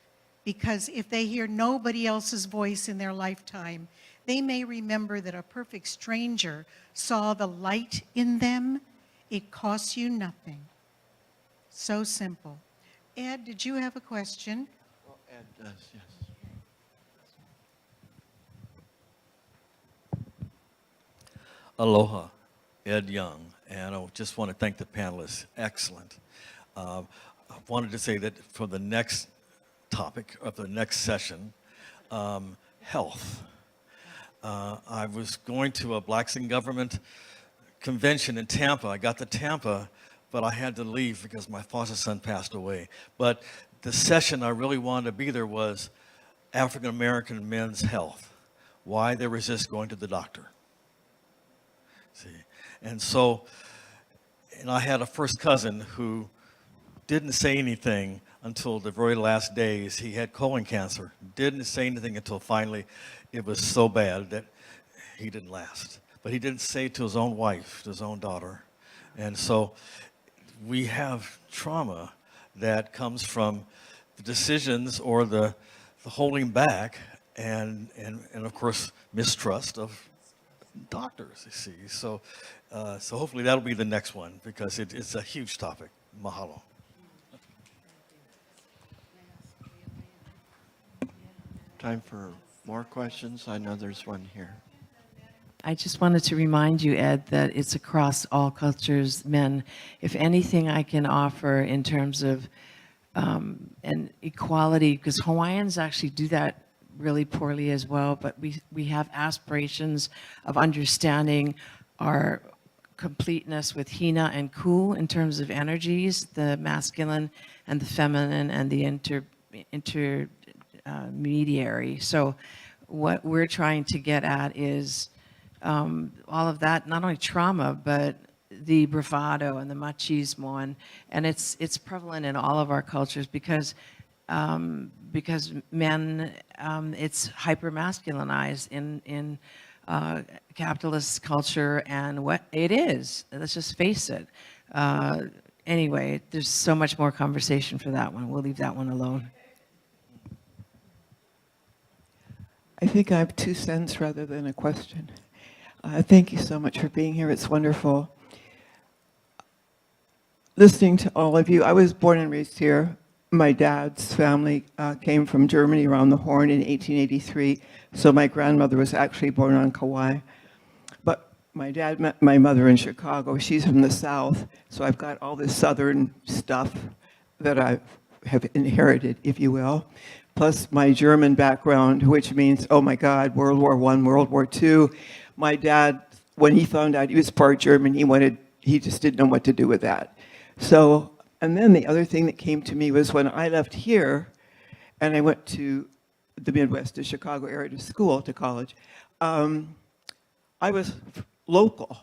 because if they hear nobody else's voice in their lifetime, they may remember that a perfect stranger saw the light in them. It costs you nothing. So simple. Ed, did you have a question? Well, Ed does, yes. Aloha, Ed Young, and I just want to thank the panelists. Excellent. I wanted to say that for the next topic of the next session, health. I was going to a Blacks in Government convention in Tampa. I got to Tampa, but I had to leave because my foster son passed away. But the session I really wanted to be there was African American men's health, why they resist going to the doctor. See, and so, and I had a first cousin who didn't say anything until the very last days. He had colon cancer. Didn't say anything until finally it was so bad that he didn't last. But he didn't say to his own wife, to his own daughter. And so we have trauma that comes from the decisions or the holding back and of course mistrust of doctors, you see. So hopefully that'll be the next one because it's a huge topic. Mahalo. Time for more questions. I know there's one here. I just wanted to remind you, Ed, that it's across all cultures, men. If anything I can offer in terms of an equality, because Hawaiians actually do that really poorly as well, but we have aspirations of understanding our completeness with Hina and Ku in terms of energies, the masculine and the feminine and the intermediary. So what we're trying to get at is all of that, not only trauma, but the bravado and the machismo, and it's prevalent in all of our cultures because men, it's hyper-masculinized in capitalist culture, and what it is, let's just face it. Anyway, there's so much more conversation for that one. We'll leave that one alone. I think I have 2 cents rather than a question. Thank you so much for being here. It's wonderful. Listening to all of you, I was born and raised here. My dad's family came from Germany around the Horn in 1883, so my grandmother was actually born on Kauai. But my dad met my mother in Chicago. She's from the South, so I've got all this Southern stuff that I have inherited, if you will, plus my German background, which means, oh my God, World War I, World War II. My dad, when he found out he was part German, he just didn't know what to do with that. So, and then the other thing that came to me was when I left here and I went to the Midwest, to Chicago area, to school, to college, I was local.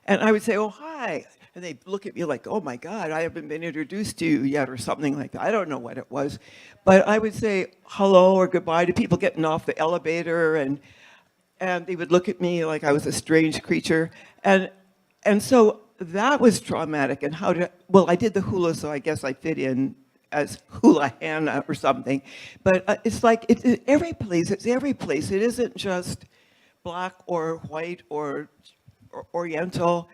And I would say, oh, hi. And they'd look at me like, oh my God, I haven't been introduced to you yet, or something like that. I don't know what it was. But I would say hello or goodbye to people getting off the elevator, and they would look at me like I was a strange creature. And so that was traumatic. And I did the hula, so I guess I fit in as hula Hannah or something. But it's like it's every place. It's every place. It isn't just black or white or Oriental.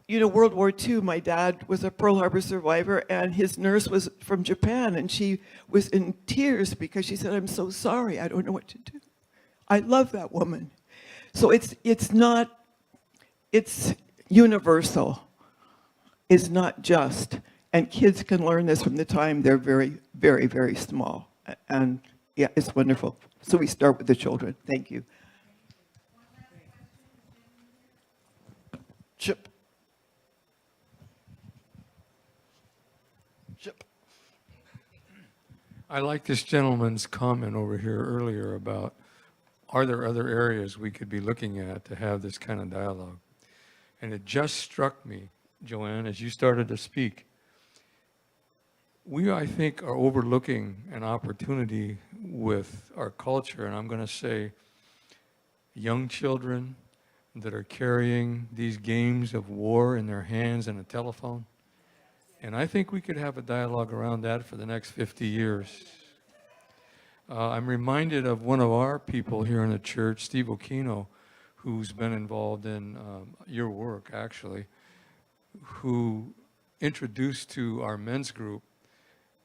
You know, World War II, my dad was a Pearl Harbor survivor, and his nurse was from Japan, and she was in tears because she said, "I'm so sorry, I don't know what to do." I love that woman. So it's not, it's universal. It's not just, and kids can learn this from the time they're very, very, very small. And yeah, it's wonderful. So we start with the children. Thank you. Chip. Chip. I like this gentleman's comment over here earlier about, are there other areas we could be looking at to have this kind of dialogue? And it just struck me, Joanne, as you started to speak, we, I think, are overlooking an opportunity with our culture, and I'm going to say young children that are carrying these games of war in their hands and a telephone. And I think we could have a dialogue around that for the next 50 years. I'm reminded of one of our people here in the church, Steve Okino, who's been involved in your work, actually, who introduced to our men's group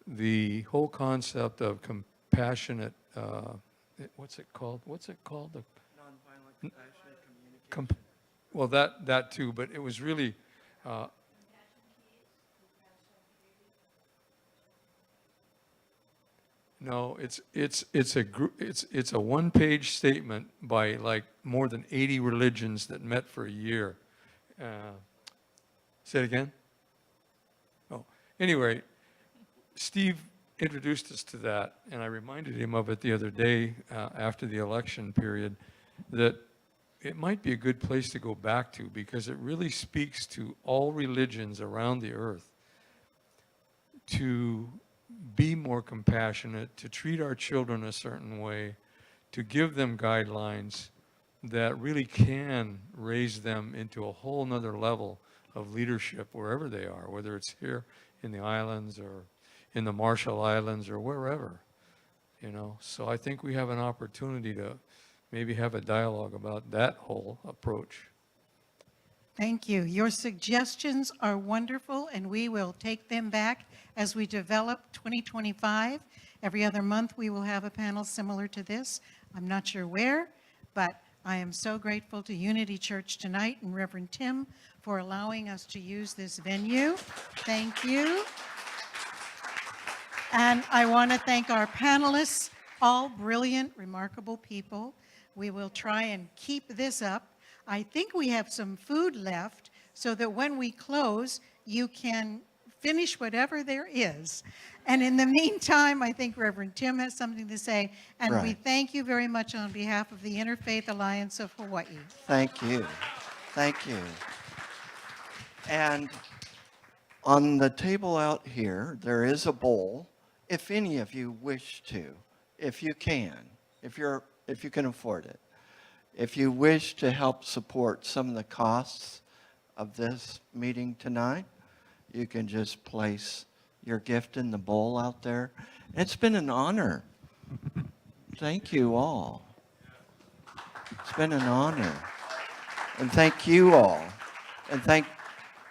the whole concept of compassionate, what's it called? The Nonviolent, compassionate communication. Well, that too, but it was really, no, it's a one-page statement by like more than 80 religions that met for a year. Say it again? Oh, anyway, Steve introduced us to that, and I reminded him of it the other day after the election period, that it might be a good place to go back to because it really speaks to all religions around the earth to be more compassionate, to treat our children a certain way, to give them guidelines that really can raise them into a whole nother level of leadership wherever they are, whether it's here in the islands or in the Marshall Islands or wherever, you know. So I think we have an opportunity to maybe have a dialogue about that whole approach. Thank you. Your suggestions are wonderful, and we will take them back as we develop 2025. Every other month, we will have a panel similar to this. I'm not sure where, but I am so grateful to Unity Church tonight and Reverend Tim for allowing us to use this venue. Thank you. And I want to thank our panelists, all brilliant, remarkable people. We will try and keep this up. I think we have some food left so that when we close, you can finish whatever there is. And in the meantime, I think Reverend Tim has something to say. And we thank you very much on behalf of the Interfaith Alliance of Hawaii. Thank you. Thank you. And on the table out here, there is a bowl. If any of you wish to, if you can, if you can afford it, if you wish to help support some of the costs of this meeting tonight, you can just place your gift in the bowl out there. It's been an honor. Thank you all. It's been an honor. And thank you all. And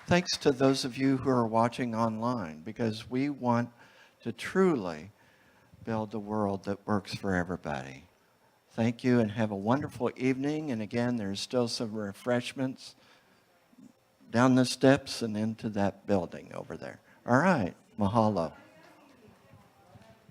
thanks to those of you who are watching online, because we want to truly build a world that works for everybody. Thank you and have a wonderful evening. And again, there's still some refreshments down the steps and into that building over there. All right. Mahalo.